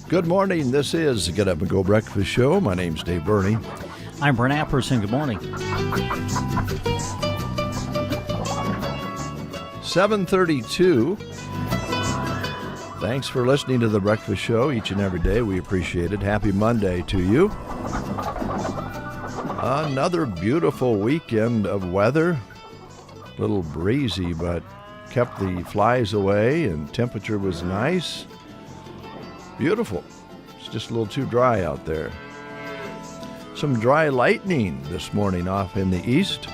Good morning. This is the Get Up and Go Breakfast Show. My name's Dave Burney. I'm Brent Apperson. Good morning. 7:32. Thanks for listening to the Breakfast Show each and every day. We appreciate it. Happy Monday to you. Another beautiful weekend of weather. A little breezy, but kept the flies away, and temperature was nice. Beautiful. It's just a little too dry out there. Some dry lightning this morning off in the east.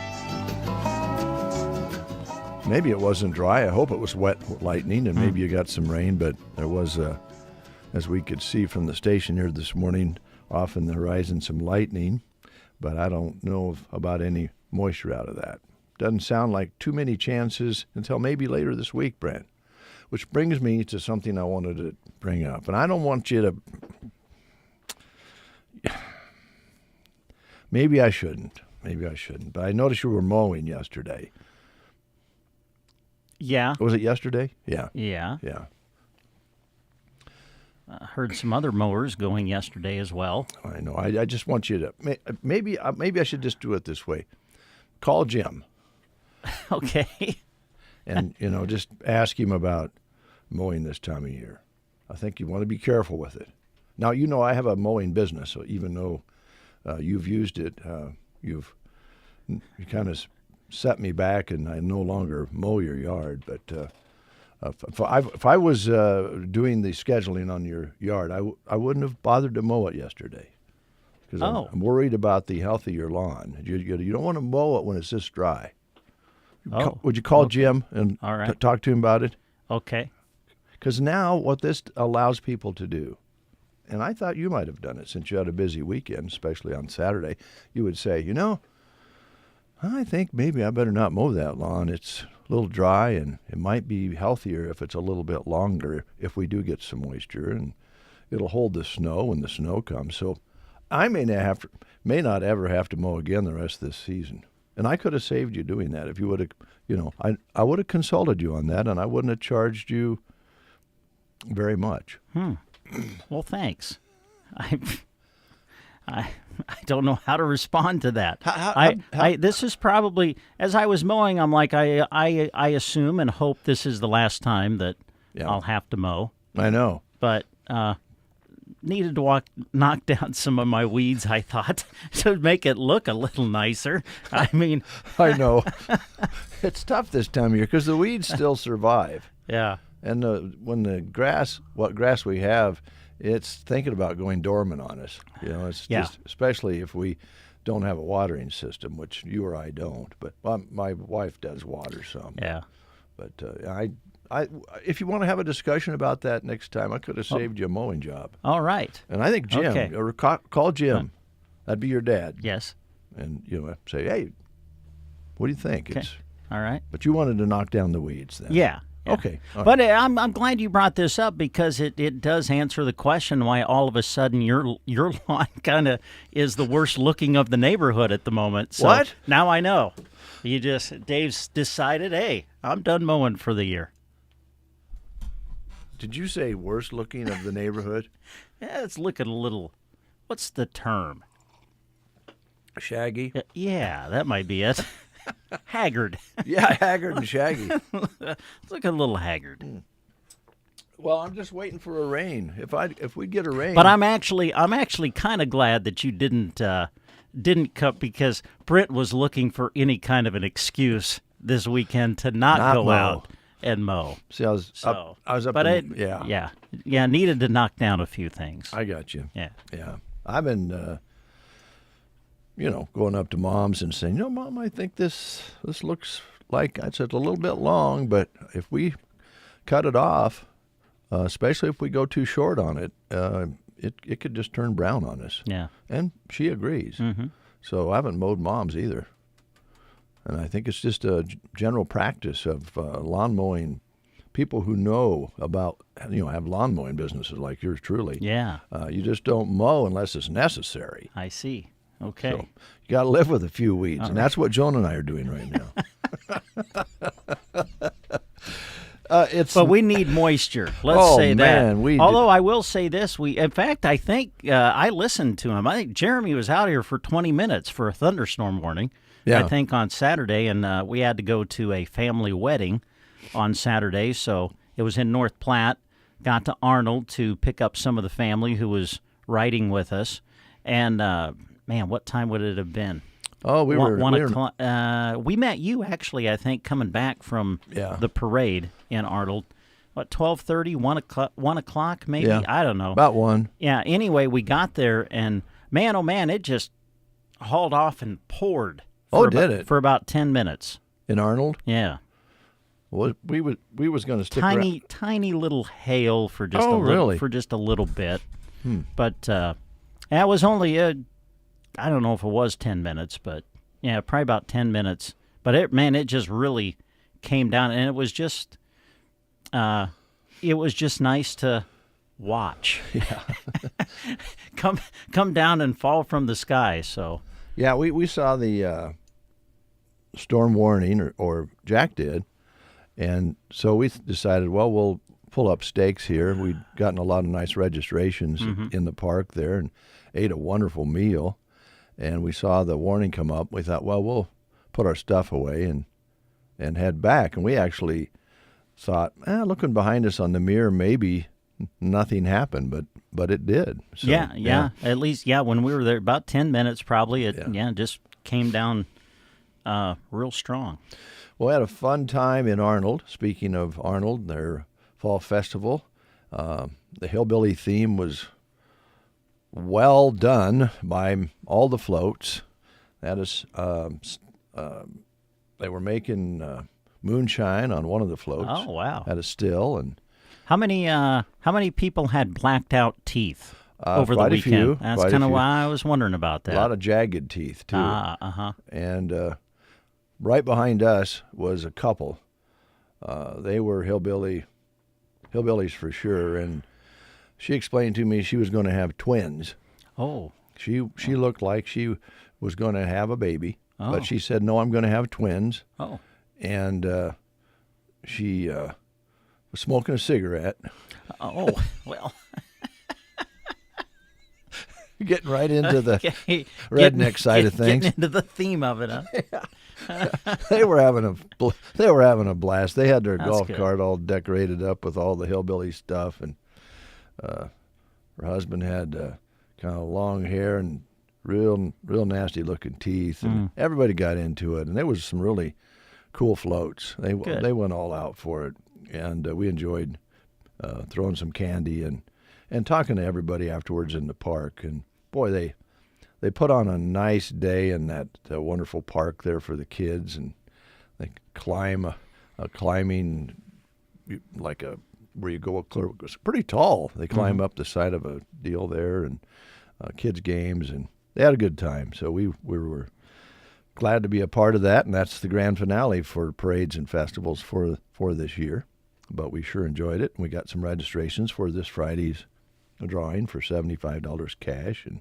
Maybe it wasn't dry. I hope it was wet lightning, and maybe you got some rain, but there was, as we could see from the station here this morning, off in the horizon, some lightning, but I don't know about any moisture out of that. Doesn't sound like too many chances until maybe later this week, Brent. Which brings me to something I wanted to bring up. And I don't want you to... Maybe I shouldn't. But I noticed you were mowing yesterday. Yeah. Was it yesterday? Yeah. Yeah. Yeah. Heard some other mowers going yesterday as well. I know. I just want you to... Maybe I should just do it this way. Call Jim. Okay. And, just ask him about mowing this time of year. I think you want to be careful with it. Now, I have a mowing business, so even though you've used it, you kind of set me back, and I no longer mow your yard. But if I was doing the scheduling on your yard, I wouldn't have bothered to mow it yesterday. Because I'm worried about the health of your lawn. You don't want to mow it when it's this dry. Would you call Jim and talk to him about it? Okay. Because now what this allows people to do, and I thought you might have done it since you had a busy weekend, especially on Saturday, you would say, I think maybe I better not mow that lawn. It's a little dry, and it might be healthier if it's a little bit longer if we do get some moisture, and it'll hold the snow when the snow comes. So I may not ever have to mow again the rest of this season. And I could have saved you doing that if you would have, I would have consulted you on that, and I wouldn't have charged you very much. Well, thanks. I don't know how to respond to that. This is probably, as I was mowing, I'm like, I assume and hope this is the last time that I'll have to mow. I know. But needed to knock down some of my weeds, I thought, to make it look a little nicer. I mean... I know. It's tough this time of year because the weeds still survive. Yeah. And when what grass we have, it's thinking about going dormant on us. It's just, especially if we don't have a watering system, which you or I don't. But my wife does water some. Yeah. But if you want to have a discussion about that next time, I could have saved you a mowing job. All right. And I think Jim, or call Jim. That'd be your dad. Yes. And say, hey, what do you think? Okay. All right. But you wanted to knock down the weeds then. Yeah. Okay. All but right. I'm glad you brought this up because it does answer the question why all of a sudden your lawn kind of is the worst looking of the neighborhood at the moment. So what? Now I know. Dave's decided, hey, I'm done mowing for the year. Did you say worst looking of the neighborhood? Yeah, it's looking a little, what's the term? Shaggy? Yeah, that might be it. Haggard. Yeah, haggard and shaggy. It's looking a little haggard. Well, I'm just waiting for a rain. If we get a rain. But I'm actually kind of glad that you didn't cut because Britt was looking for any kind of an excuse this weekend to not go mow. Out and mow. See, I was up. But needed to knock down a few things. I got you. Yeah. I've been, going up to moms and saying, Mom, I think this looks like it's a little bit long, but if we cut it off, especially if we go too short on it, it could just turn brown on us. Yeah. And she agrees. Mm-hmm. So I haven't mowed moms either. And I think it's just a general practice of lawn mowing. People who know about, have lawn mowing businesses like yours truly. Yeah. You just don't mow unless it's necessary. I see. Okay. So you got to live with a few weeds, and that's what Joan and I are doing right now. But we need moisture. Let's say that. Man, Although I will say this, in fact, I think I listened to him. I think Jeremy was out here for 20 minutes for a thunderstorm warning. Yeah. I think on Saturday, and we had to go to a family wedding on Saturday, so it was in North Platte. Got to Arnold to pick up some of the family who was riding with us, and man, what time would it have been? Oh, we were 1 o'clock. We met you actually, I think, coming back from the parade in Arnold. What, 12:30, 1 o'clock maybe? Yeah. I don't know. About 1. Yeah. Anyway, we got there, and man, oh man, it just hauled off and poured. Did it? For about 10 minutes. In Arnold? Yeah. Well, we was going to stick tiny little hail for just a little bit. But it was only I don't know if it was 10 minutes, but yeah, probably about 10 minutes. But it just really came down, and it was just nice to watch. Yeah. come down and fall from the sky. So yeah, we saw the storm warning, or Jack did, and so we decided, well, we'll pull up stakes here. We'd gotten a lot of nice registrations in the park there, and ate a wonderful meal. And we saw the warning come up. We thought, well, we'll put our stuff away and head back. And we actually thought, looking behind us on the mirror, maybe nothing happened, but it did. So, yeah. At least, when we were there, about 10 minutes probably, it just came down real strong. Well, we had a fun time in Arnold. Speaking of Arnold, their fall festival, the hillbilly theme was well done by all the floats. That is, they were making moonshine on one of the floats. Oh, wow! At a still. And how many people had blacked out teeth over the quite weekend? A few. That's kind of why I was wondering about that. A lot of jagged teeth too. And right behind us was a couple. They were hillbillies for sure, and she explained to me she was going to have twins. Oh. She looked like she was going to have a baby, Oh. but she said, no, I'm going to have twins. Oh. And she was smoking a cigarette. Oh, well. Getting right into the redneck side of things. Getting into the theme of it, huh? Yeah. They were having a blast. They had their golf good. cart all decorated up with all the hillbilly stuff, and her husband had kind of long hair and real nasty looking teeth, and everybody got into it. And there was some really cool floats. They went all out for it, and we enjoyed throwing some candy and talking to everybody afterwards in the park. And boy, they put on a nice day in that wonderful park there for the kids, and they climb a climbing where you go it's pretty tall. They climb up the side of a deal there, and kids games, and they had a good time. So we were glad to be a part of that, and that's the grand finale for parades and festivals for this year. But we sure enjoyed it, and we got some registrations for this Friday's drawing for $75 cash, and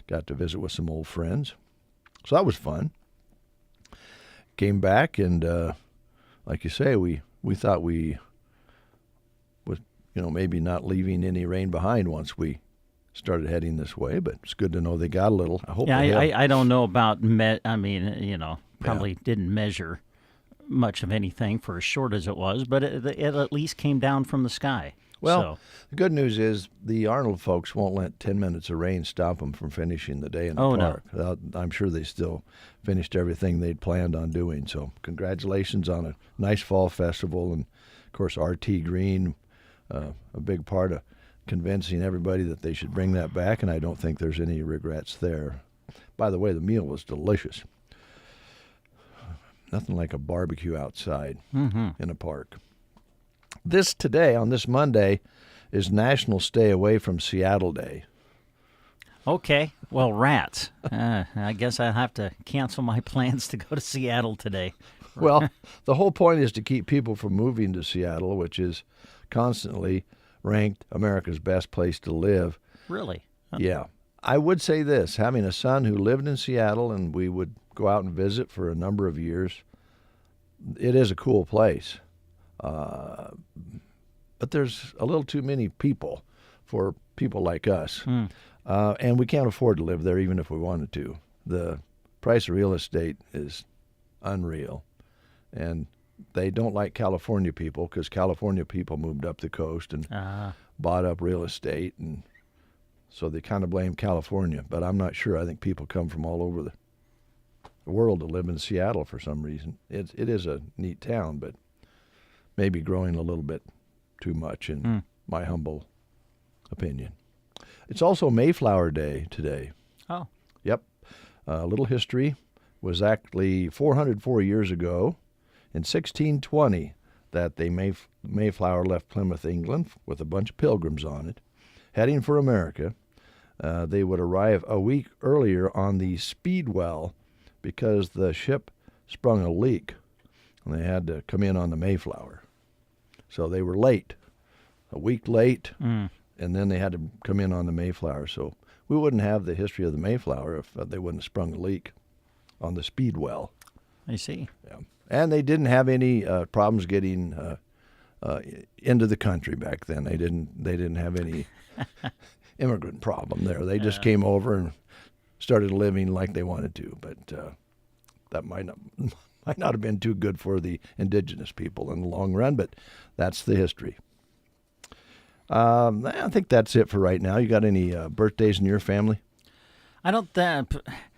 got to visit with some old friends. So that was fun. Came back, and like you say, we thought we was maybe not leaving any rain behind once we started heading this way, but it's good to know they got a little. I hope. Yeah, I don't know about probably didn't measure much of anything for as short as it was, but it at least came down from the sky. Well, the good news is the Arnold folks won't let 10 minutes of rain stop them from finishing the day in the park. No. I'm sure they still finished everything they'd planned on doing. So congratulations on a nice fall festival. And, of course, RT Green, a big part of convincing everybody that they should bring that back, and I don't think there's any regrets there. By the way, the meal was delicious. Nothing like a barbecue outside in a park. Today, on this Monday, is National Stay Away from Seattle Day. Okay. Well, rats. I guess I'll have to cancel my plans to go to Seattle today. Well, the whole point is to keep people from moving to Seattle, which is constantly ranked America's best place to live. Really? Huh. Yeah. I would say this, having a son who lived in Seattle, and we would go out and visit for a number of years, it is a cool place. But there's a little too many people for people like us. And we can't afford to live there even if we wanted to. The price of real estate is unreal. And they don't like California people because California people moved up the coast and bought up real estate. And so they kind of blame California. But I'm not sure. I think people come from all over the world to live in Seattle for some reason. It is a neat town, but maybe growing a little bit too much in my humble opinion. It's also Mayflower Day today. Oh. Yep. A little history was actually 404 years ago in 1620 that the Mayflower left Plymouth, England with a bunch of pilgrims on it, heading for America. They would arrive a week earlier on the Speedwell because the ship sprung a leak and they had to come in on the Mayflower. So they were late, a week late, and then they had to come in on the Mayflower. So we wouldn't have the history of the Mayflower if they wouldn't have sprung a leak on the Speedwell. I see. Yeah. And they didn't have any problems getting into the country back then. They didn't have any immigrant problem there. They just came over and started living like they wanted to. But that might not have been too good for the indigenous people in the long run, but that's the history. I think that's it for right now. You got any birthdays in your family? I don't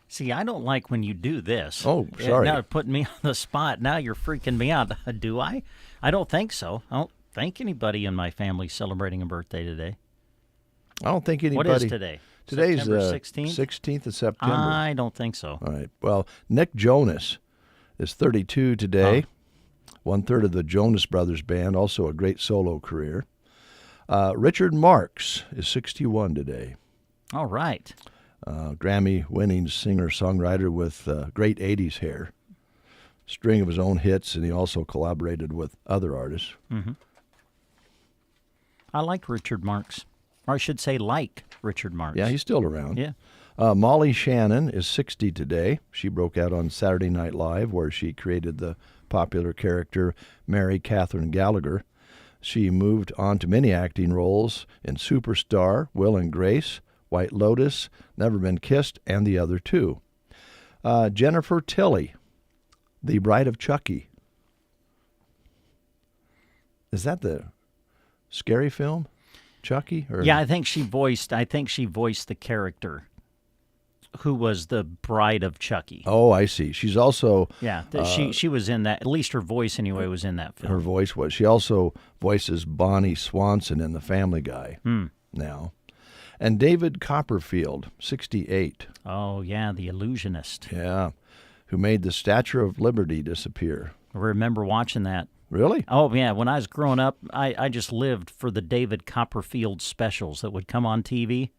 see. I don't like when you do this. Oh, sorry. Now putting me on the spot. Now you're freaking me out. Do I? I don't think so. I don't think anybody in my family celebrating a birthday today. I don't think anybody. What is today? Today's September 16th? 16th of September. I don't think so. All right. Well, Nick Jonas is 32 today. One-third of the Jonas Brothers Band, also a great solo career. Richard Marx is 61 today. All right. Grammy-winning singer-songwriter with great 80s hair. String of his own hits, and he also collaborated with other artists. Mm-hmm. I like Richard Marx. Or I should say like Richard Marx. Yeah, he's still around. Yeah. Molly Shannon is 60 today. She broke out on Saturday Night Live, where she created the popular character Mary Catherine Gallagher. She moved on to many acting roles in Superstar, Will and Grace, White Lotus, Never Been Kissed, and the other two. Jennifer Tilly, the Bride of Chucky. Is that the scary film, Chucky? Or? Yeah, I think she voiced the character who was the bride of Chucky. Oh, I see. She's also... Yeah, she was in that. At least her voice, anyway, was in that film. Her voice was. She also voices Bonnie Swanson in The Family Guy now. And David Copperfield, 68. Oh, yeah, the illusionist. Yeah, who made the Statue of Liberty disappear. I remember watching that. Really? Oh, yeah. When I was growing up, I just lived for the David Copperfield specials that would come on TV.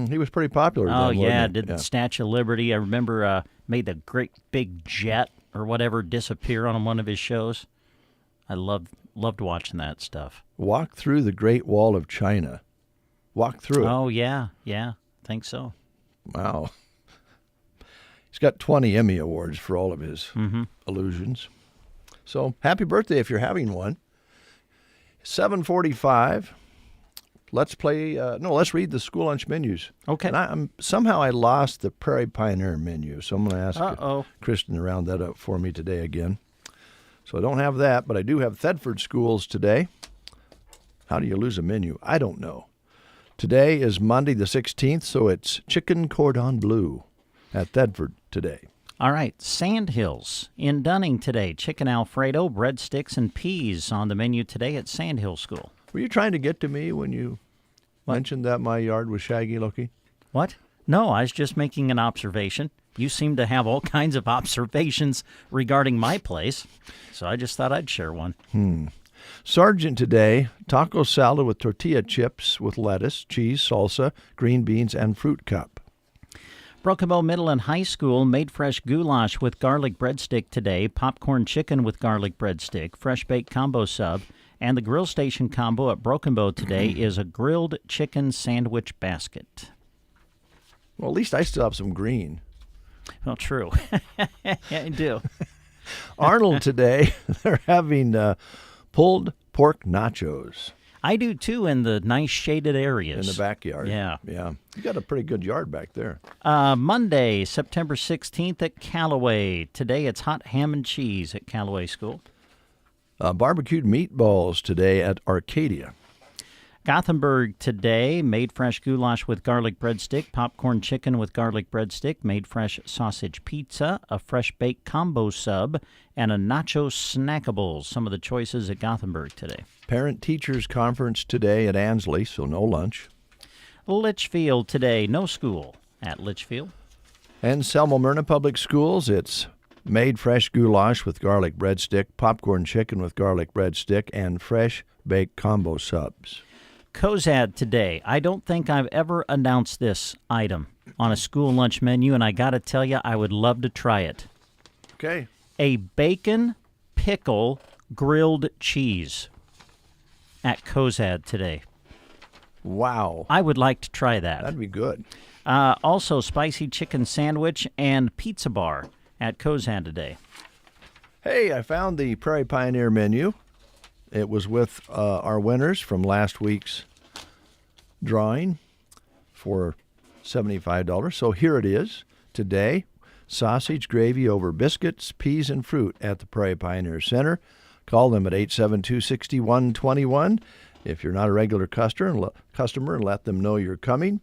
He was pretty popular then, wasn't yeah, he? did the Statue of Liberty. I remember made the great big jet or whatever disappear on one of his shows. I loved watching that stuff. Walk Through the Great Wall of China. Walk through it. Oh, yeah, I think so. Wow. He's got 20 Emmy Awards for all of his illusions. So, happy birthday if you're having one. 7:45. Let's let's read the school lunch menus. Okay. And somehow I lost the Prairie Pioneer menu, so I'm going to ask Kristen to round that up for me today again. So I don't have that, but I do have Thedford schools today. How do you lose a menu? I don't know. Today is Monday the 16th, so it's chicken cordon bleu at Thedford today. All right, Sandhills in Dunning today. Chicken Alfredo, breadsticks, and peas on the menu today at Sandhill School. Were you trying to get to me when you mentioned that my yard was shaggy looking? What? No, I was just making an observation. You seem to have all kinds of observations regarding my place, so I just thought I'd share one. Sergeant today, taco salad with tortilla chips with lettuce, cheese, salsa, green beans, and fruit cup. Broken Bow Middle and High School made fresh goulash with garlic breadstick today, popcorn chicken with garlic breadstick, fresh baked combo sub, and the grill station combo at Broken Bow today is a grilled chicken sandwich basket. Well, at least I still have some green. Well, true. Yeah, I do. Arnold today, they're having pulled pork nachos. I do, too, in the nice shaded areas. In the backyard. Yeah. Yeah. You got a pretty good yard back there. Monday, September 16th at Callaway. Today it's hot ham and cheese at Callaway School. Barbecued meatballs today at Arcadia. Gothenburg today, made fresh goulash with garlic breadstick, popcorn chicken with garlic breadstick, made fresh sausage pizza, a fresh baked combo sub, and a nacho snackables. Some of the choices at Gothenburg today. Parent-teachers conference today at Ansley, so no lunch. Litchfield today, no school at Litchfield. And Selma Myrna Public Schools, it's made fresh goulash with garlic breadstick, popcorn chicken with garlic breadstick, and fresh baked combo subs. Cozad today. I don't think I've ever announced this item on a school lunch menu, and I got to tell you, I would love to try it. Okay. A bacon pickle grilled cheese at Cozad today. Wow. I would like to try that. That'd be good. Also, spicy chicken sandwich and pizza bar at Cozad today. Hey, I found the Prairie Pioneer menu. It was with our winners from last week's drawing for $75. So here it is. Today, sausage gravy over biscuits, peas, and fruit at the Prairie Pioneer Center. Call them at 872-6121 if you're not a regular customer and let them know you're coming.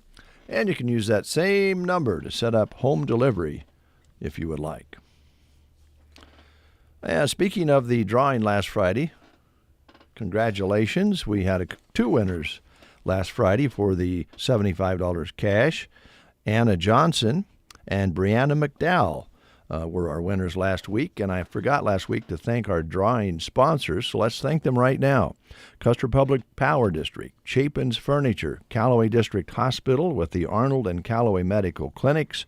And you can use that same number to set up home delivery if you would like. Speaking of the drawing last Friday, congratulations. We had two winners last Friday for the $75 cash. Anna Johnson and Brianna McDowell were our winners last week, and I forgot last week to thank our drawing sponsors, so let's thank them right now. Custer Public Power District, Chapin's Furniture, Callaway District Hospital with the Arnold and Callaway Medical Clinics,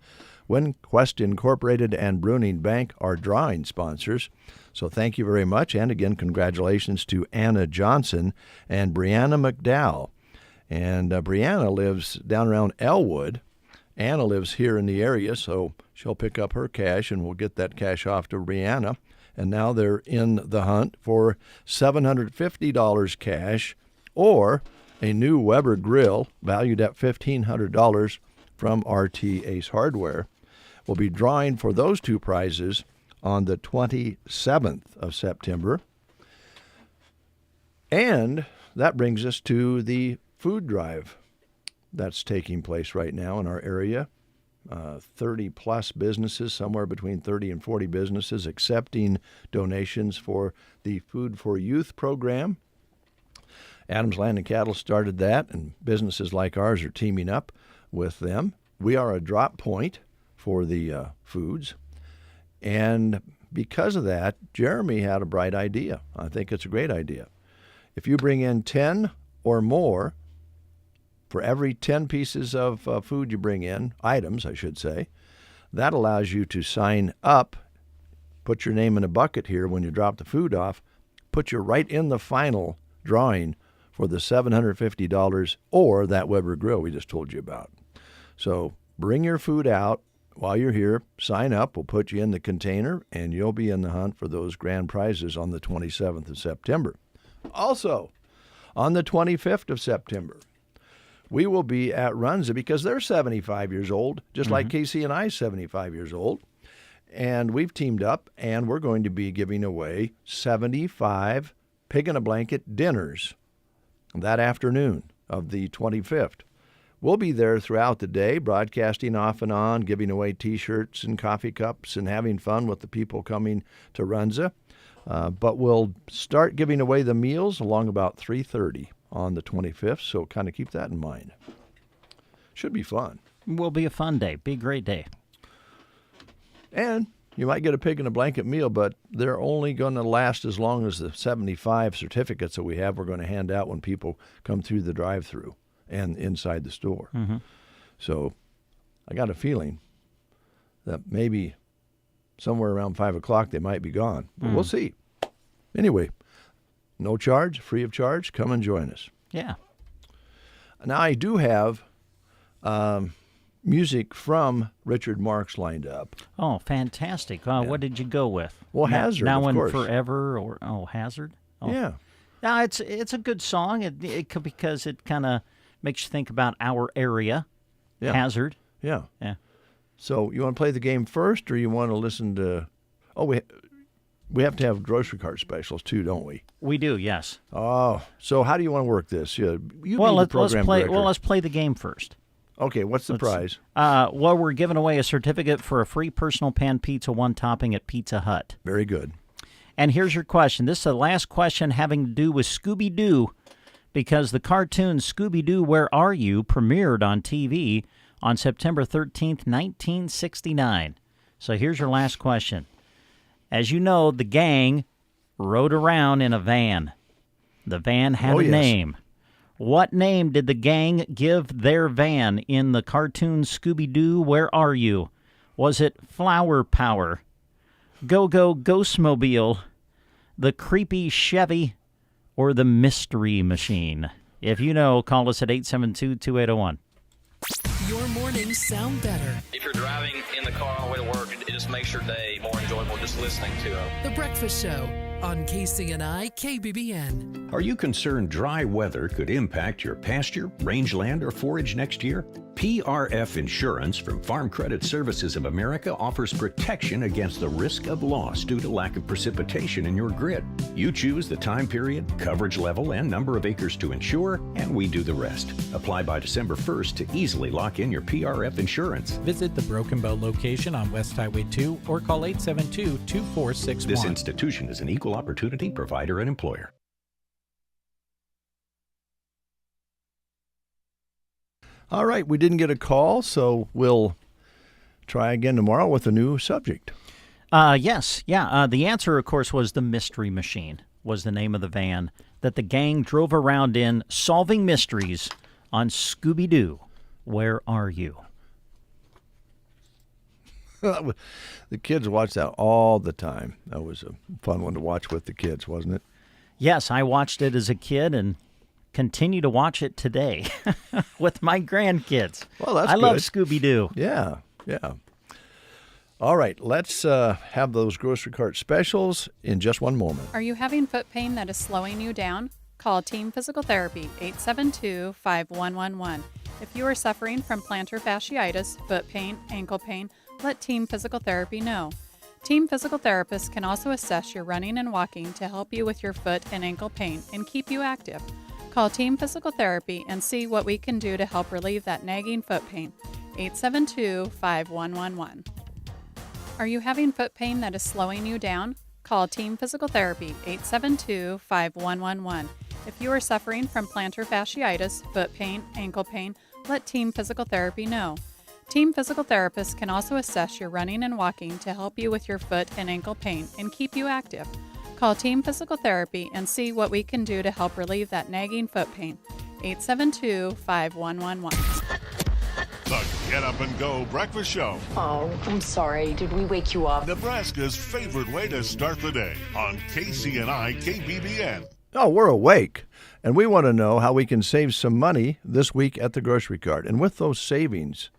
WinQuest Incorporated, and Bruning Bank are drawing sponsors. So thank you very much, and again, congratulations to Anna Johnson and Brianna McDowell. And Brianna lives down around Elwood. Anna lives here in the area, so she'll pick up her cash, and we'll get that cash off to Brianna. And now they're in the hunt for $750 cash or a new Weber grill valued at $1,500 from RT Ace Hardware. We'll be drawing for those two prizes on the 27th of September. And that brings us to the food drive that's taking place right now in our area. 30-plus businesses, somewhere between 30 and 40 businesses, accepting donations for the Food for Youth program. Adams Land and Cattle started that, and businesses like ours are teaming up with them. We are a drop point for the foods. And because of that, Jeremy had a bright idea. I think it's a great idea. If you bring in 10 or more, for every 10 pieces of food you bring in, items, I should say, that allows you to sign up, put your name in a bucket here when you drop the food off, put you right in the final drawing for the $750 or that Weber grill we just told you about. So bring your food out while you're here, sign up, we'll put you in the container, and you'll be in the hunt for those grand prizes on the 27th of September. Also, on the 25th of September, we will be at Runza because they're 75 years old, just like KCNI is 75 years old. And we've teamed up, and we're going to be giving away 75 pig-in-a-blanket dinners that afternoon of the 25th. We'll be there throughout the day, broadcasting off and on, giving away T-shirts and coffee cups and having fun with the people coming to Runza. But we'll start giving away the meals along about 3:30 on the 25th, so kind of keep that in mind. Should be fun. Will be a fun day. Be a great day. And you might get a pig-in-a-blanket meal, but they're only going to last as long as the 75 certificates that we have we're going to hand out when people come through the drive-thru and inside the store. So I got a feeling that maybe somewhere around 5 o'clock they might be gone. But we'll see. Anyway, no charge, free of charge. Come and join us. Yeah. Now, I do have music from Richard Marx lined up. Oh, fantastic. What did you go with? Well, Hazard, Now of and course. Forever, or Hazard? Oh. Yeah. No, it's a good song. Because it kind of makes you think about our area, Hazard. Yeah. Yeah. So you want to play the game first, or you want to listen to? Oh, we have to have grocery cart specials too, don't we? We do, yes. Oh, so how do you want to work this? Let's play the game first. Okay, what's the prize? We're giving away a certificate for a free personal pan pizza, one topping at Pizza Hut. Very good. And here's your question. This is the last question having to do with Scooby-Doo, because the cartoon Scooby-Doo, Where Are You? Premiered on TV on September 13th, 1969. So here's your last question. As you know, the gang rode around in a van. The van had a name. What name did the gang give their van in the cartoon Scooby-Doo, Where Are You? Was it Flower Power, Go-Go Ghostmobile, the Creepy Chevy, or the Mystery Machine? If you know, call us at 872-2801. Your mornings sound better. If you're driving in the car on the way to work, it just makes your day more enjoyable just listening to it. The Breakfast Show on KCNI KBBN. Are you concerned dry weather could impact your pasture, rangeland, or forage next year? PRF Insurance from Farm Credit Services of America offers protection against the risk of loss due to lack of precipitation in your grid. You choose the time period, coverage level, and number of acres to insure, and we do the rest. Apply by December 1st to easily lock in your PRF insurance. Visit the Broken Bow location on West Highway 2 or call 872-2461. This institution is an equal opportunity provider and employer. All right, we didn't get a call, so we'll try again tomorrow with a new subject. Yes. The answer, of course, was the Mystery Machine, was the name of the van that the gang drove around in, solving mysteries on Scooby-Doo, Where Are You? The kids watched that all the time. That was a fun one to watch with the kids, wasn't it? Yes, I watched it as a kid and continue to watch it today with my grandkids. Well, that's I good. love Scooby-Doo. Yeah. All right, let's have those grocery cart specials in just one moment. Are you having foot pain that is slowing you down? Call Team Physical Therapy, 872-5111. If you are suffering from plantar fasciitis, foot pain, ankle pain, let Team Physical Therapy know. Team Physical Therapists can also assess your running and walking to help you with your foot and ankle pain and keep you active. Call Team Physical Therapy and see what we can do to help relieve that nagging foot pain. 872-5111. Are you having foot pain that is slowing you down? Call Team Physical Therapy, 872-5111. If you are suffering from plantar fasciitis, foot pain, ankle pain, let Team Physical Therapy know. Team Physical Therapists can also assess your running and walking to help you with your foot and ankle pain and keep you active. Call Team Physical Therapy and see what we can do to help relieve that nagging foot pain. 872-5111. The Get Up and Go Breakfast Show. Oh, I'm sorry. Did we wake you up? Nebraska's favorite way to start the day on KCNI KBBN. Oh, we're awake, and we want to know how we can save some money this week at the grocery cart. And with those savings,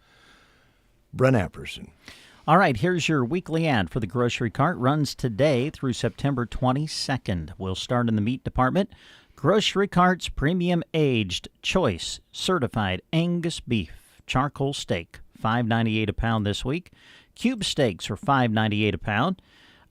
Brent Apperson. All right, here's your weekly ad for the grocery cart. Runs today through September 22nd. We'll start in the meat department. Grocery cart's premium aged choice certified Angus beef charcoal steak, $5.98 a pound this week. Cube steaks are $5.98 a pound.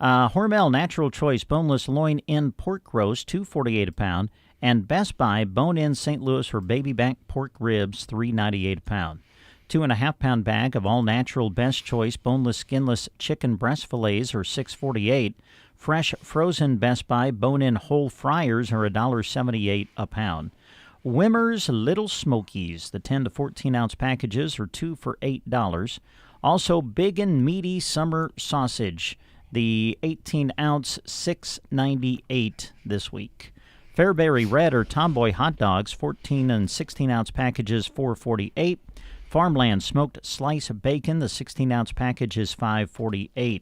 Hormel natural choice boneless loin-in pork roast, $2.48 a pound. And Best Buy bone-in St. Louis or baby back pork ribs, $3.98 a pound. 2.5-pound bag of all-natural Best Choice boneless, skinless chicken breast fillets are $6.48. Fresh frozen Best Buy bone-in whole fryers are $1.78 a pound. Wimmer's Little Smokies, the 10 to 14-ounce packages are 2 for $8. Also, Big and Meaty Summer Sausage, the 18-ounce, $6.98 this week. Fairberry Red or Tomboy hot dogs, 14 and 16-ounce packages, $4.48. Farmland smoked slice bacon, the 16-ounce package is $5.48.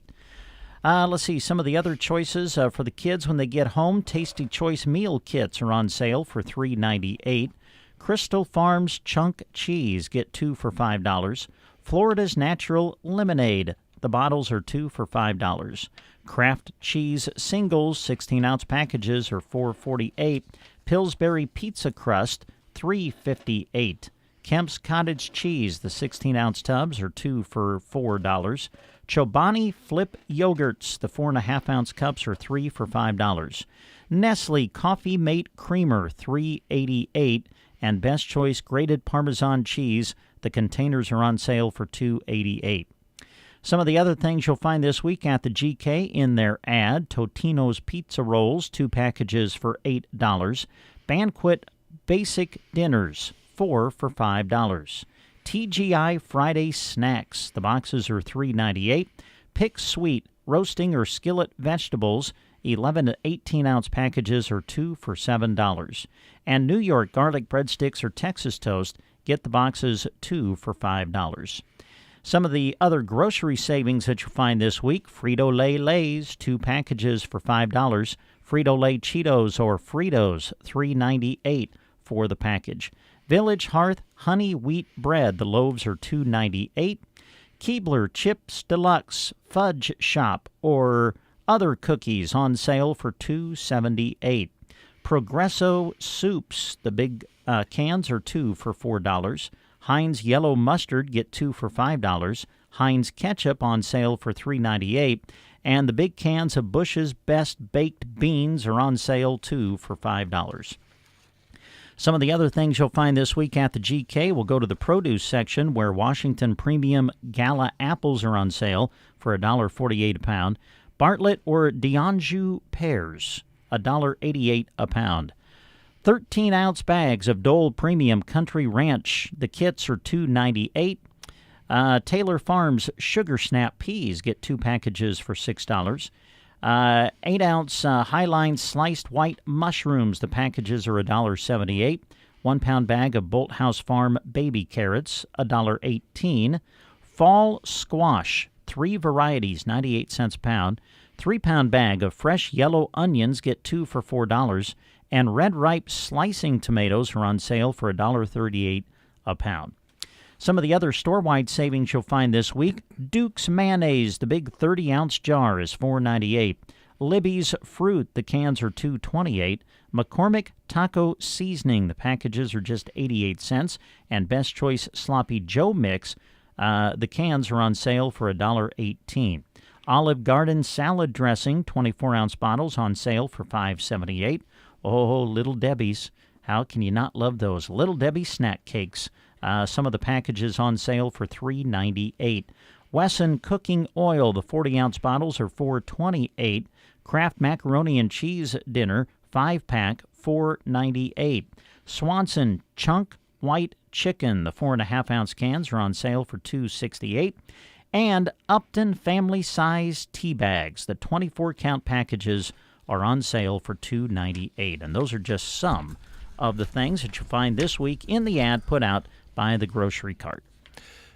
Let's see, some of the other choices for the kids when they get home. Tasty Choice meal kits are on sale for $3.98. Crystal Farms chunk cheese, get 2 for $5. Florida's Natural Lemonade, the bottles are 2 for $5. Kraft cheese singles, 16-ounce packages are $4.48. Pillsbury pizza crust, $3.58. Kemp's cottage cheese, the 16-ounce tubs are 2 for $4. Chobani Flip yogurts, the 4.5-ounce cups are 3 for $5. Nestle Coffee Mate Creamer, $3.88. And Best Choice grated Parmesan cheese, the containers are on sale for $2.88. Some of the other things you'll find this week at the GK in their ad: Totino's Pizza Rolls, 2 packages for $8. Banquet Basic Dinners, 4 for $5. TGI Friday Snacks, the boxes are $3.98. Pick Sweet roasting or skillet vegetables, 11 to 18-ounce packages are 2 for $7. And New York garlic breadsticks or Texas toast, get the boxes 2 for $5. Some of the other grocery savings that you'll find this week: Frito-Lay Lay's, 2 packages for $5. Frito-Lay Cheetos or Fritos, $3.98 for the package. Village Hearth Honey Wheat Bread, the loaves are $2.98. Keebler Chips Deluxe Fudge Shop or other cookies on sale for $2.78. Progresso Soups, the big cans are 2 for $4. Heinz Yellow Mustard, get 2 for $5. Heinz Ketchup on sale for $3.98. And the big cans of Bush's Best Baked Beans are on sale, 2 for $5. Some of the other things you'll find this week at the GK will go to the produce section, where Washington Premium Gala apples are on sale for $1.48 a pound. Bartlett or D'Anjou pears, $1.88 a pound. 13-ounce bags of Dole Premium Country Ranch, the kits are $2.98. Taylor Farms Sugar Snap peas, get 2 packages for $6. 8-ounce Highline sliced white mushrooms, the packages are $1.78. 1-pound bag of Bolthouse Farm baby carrots, $1.18. Fall squash, 3 varieties, 98 cents a pound. 3-pound bag of fresh yellow onions, get 2 for $4. And red ripe slicing tomatoes are on sale for $1.38 a pound. Some of the other store-wide savings you'll find this week: Duke's mayonnaise, the big 30-ounce jar, is $4.98. Libby's fruit, the cans are $2.28. McCormick taco seasoning, the packages are just 88 cents. And Best Choice Sloppy Joe mix, the cans are on sale for $1.18. Olive Garden salad dressing, 24-ounce bottles, on sale for $5.78. Oh, Little Debbie's. How can you not love those Little Debbie snack cakes? Some of the packages on sale for $3.98. Wesson cooking oil, the 40-ounce bottles are $4.28. Kraft macaroni and cheese dinner, 5-pack, $4.98. Swanson chunk white chicken, the 4.5-ounce cans are on sale for $2.68. And Upton family size tea bags, the 24-count packages are on sale for $2.98. And those are just some of the things that you'll find this week in the ad put out by the Grocery Cart.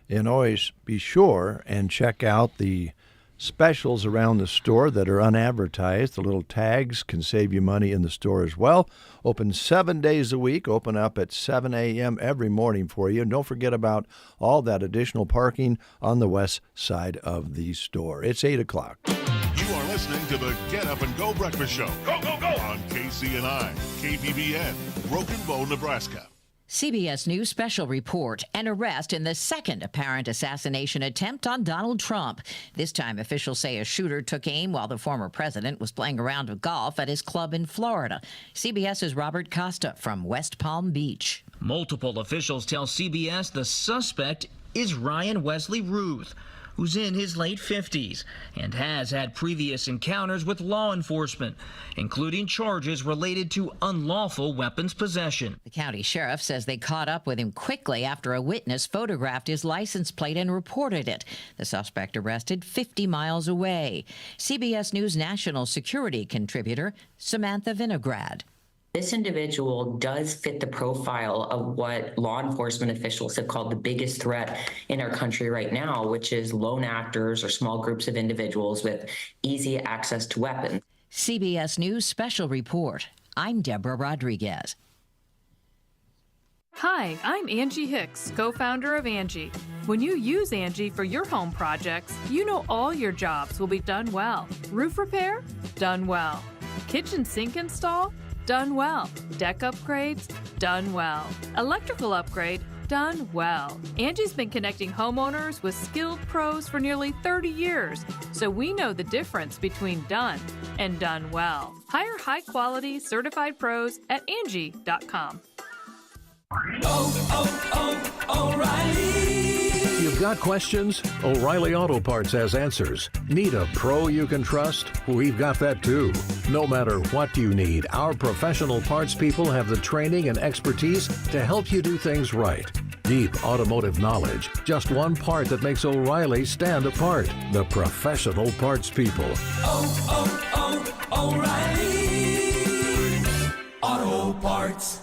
And always be sure and check out the specials around the store that are unadvertised. The little tags can save you money in the store as well. Open 7 days a week, open up at 7 a.m. every morning for you. And don't forget about all that additional parking on the west side of the store. It's 8 o'clock. You are listening to the Get Up and Go Breakfast Show. Go, go, go! On KCNI, KBBN, Broken Bow, Nebraska. CBS News special report: an arrest in the second apparent assassination attempt on Donald Trump. This time, officials say a shooter took aim while the former president was playing a round of golf at his club in Florida. CBS's Robert Costa from West Palm Beach. Multiple officials tell CBS the suspect is Ryan Wesley Ruth, who's in his late 50s and has had previous encounters with law enforcement, including charges related to unlawful weapons possession. The county sheriff says they caught up with him quickly after a witness photographed his license plate and reported it. The suspect arrested 50 miles away. CBS News national security contributor Samantha Vinograd. This individual does fit the profile of what law enforcement officials have called the biggest threat in our country right now, which is lone actors or small groups of individuals with easy access to weapons. CBS News special report. I'm Deborah Rodriguez. Hi, I'm Angie Hicks, co-founder of Angie. When you use Angie for your home projects, you know all your jobs will be done well. Roof repair? Done well. Kitchen sink install? Done well. Deck upgrades? Done well. Electrical upgrade? Done well. Angie's been connecting homeowners with skilled pros for nearly 30 years, so we know the difference between done and done well. Hire high-quality, certified pros at Angie.com. O'Reilly! You've got questions? O'Reilly Auto Parts has answers. Need a pro you can trust? We've got that too. No matter what you need, our professional parts people have the training and expertise to help you do things right. Deep automotive knowledge. Just one part that makes O'Reilly stand apart. The professional parts people. O'Reilly Auto Parts.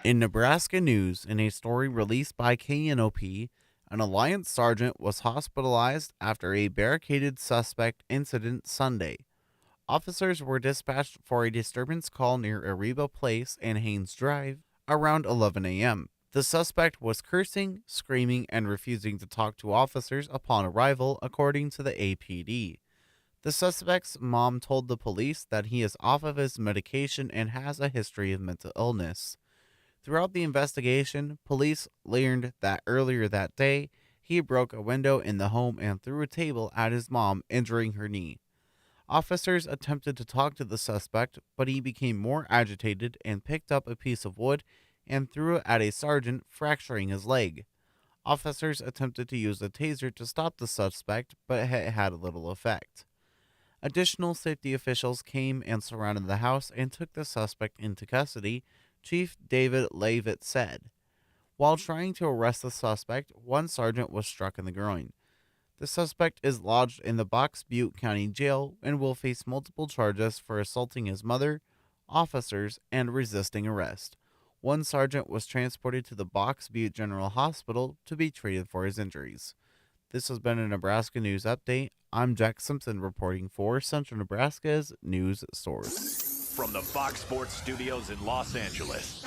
In Nebraska news, in a story released by KNOP, an Alliance sergeant was hospitalized after a barricaded suspect incident Sunday. Officers were dispatched for a disturbance call near Ariba Place and Haynes Drive around 11 a.m. The suspect was cursing, screaming, and refusing to talk to officers upon arrival, according to the APD. The suspect's mom told the police that he is off of his medication and has a history of mental illness. Throughout the investigation, police learned that earlier that day, he broke a window in the home and threw a table at his mom, injuring her knee. Officers attempted to talk to the suspect, but he became more agitated and picked up a piece of wood and threw it at a sergeant, fracturing his leg. Officers attempted to use a taser to stop the suspect, but it had little effect. Additional safety officials came and surrounded the house and took the suspect into custody, Chief David Leavitt said. While trying to arrest the suspect, one sergeant was struck in the groin. The suspect is lodged in the Box Butte County Jail and will face multiple charges for assaulting his mother, officers, and resisting arrest. One sergeant was transported to the Box Butte General Hospital to be treated for his injuries. This has been a Nebraska News Update. I'm Jack Simpson reporting for Central Nebraska's news source. From the Fox Sports Studios in Los Angeles,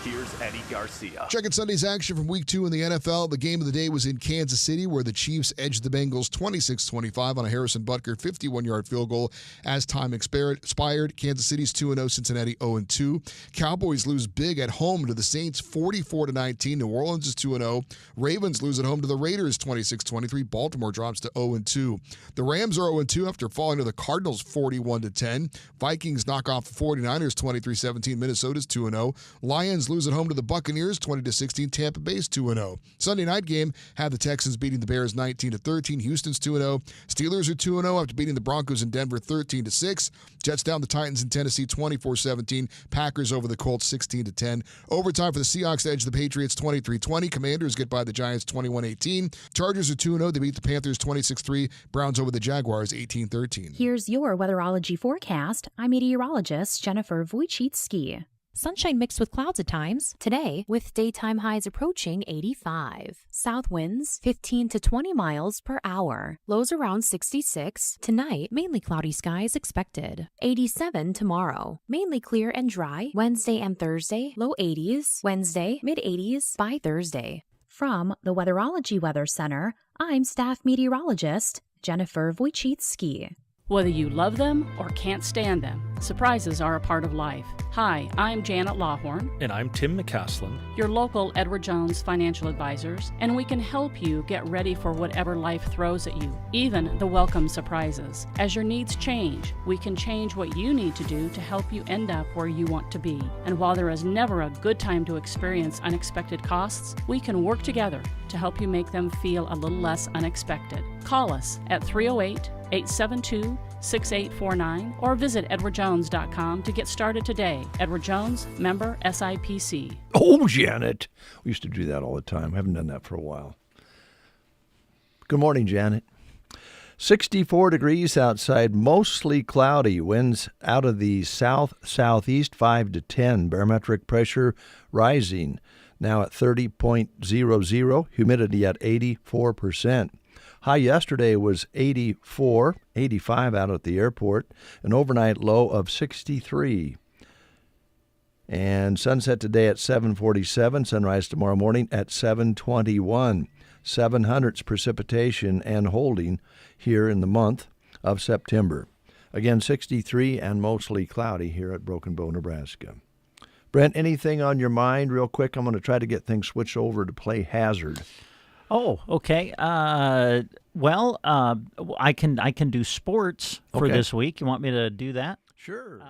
here's Eddie Garcia. Checking Sunday's action from Week 2 in the NFL. The game of the day was in Kansas City, where the Chiefs edged the Bengals 26-25 on a Harrison Butker 51-yard field goal as time expired. Kansas City's 2-0, Cincinnati 0-2. Cowboys lose big at home to the Saints 44-19. New Orleans is 2-0. Ravens lose at home to the Raiders 26-23. Baltimore drops to 0-2. The Rams are 0-2 after falling to the Cardinals 41-10. Vikings knock off the 49ers 23-17. Minnesota's 2-0. Lions lose at home to the Buccaneers 20-16. Tampa Bay's 2-0. Sunday night game had the Texans beating the Bears 19-13. Houston's 2-0. Steelers are 2-0 after beating the Broncos in Denver 13-6. Jets down the Titans in Tennessee 24-17. Packers over the Colts 16-10. Overtime for the Seahawks edge the Patriots 23-20. Commanders get by the Giants 21-18. Chargers are 2-0. They beat the Panthers 26-3. Browns over the Jaguars 18-13. Here's your weatherology forecast. I'm meteorologist Jennifer Wojcicki. Sunshine mixed with clouds at times. Today, with daytime highs approaching 85. South winds 15 to 20 miles per hour. Lows around 66. Tonight, mainly cloudy skies expected. 87 tomorrow. Mainly clear and dry. Wednesday and Thursday, low 80s. Wednesday, mid 80s by Thursday. From the Weatherology Weather Center, I'm staff meteorologist Jennifer Wojcicki. Whether you love them or can't stand them, surprises are a part of life. Hi, I'm Janet Lawhorn. And I'm Tim McCaslin. Your local Edward Jones financial advisors, and we can help you get ready for whatever life throws at you, even the welcome surprises. As your needs change, we can change what you need to do to help you end up where you want to be. And while there is never a good time to experience unexpected costs, we can work together to help you make them feel a little less unexpected. Call us at 308-872-6849 or visit edwardjones.com to get started today. Edward Jones, member SIPC. Oh, Janet. We used to do that all the time. Haven't done that for a while. Good morning, Janet. 64 degrees outside, mostly cloudy. Winds out of the south-southeast, 5 to 10. Barometric pressure rising, now at 30.00. Humidity at 84%. High yesterday was 84, 85 out at the airport, an overnight low of 63. And sunset today at 7:47, sunrise tomorrow morning at 7:21. 700s precipitation and holding here in the month of September. Again, 63 and mostly cloudy here at Broken Bow, Nebraska. Brent, anything on your mind real quick? I'm going to try to get things switched over to play Hazard. Oh, okay. I can do sports for this week. You want me to do that? Sure.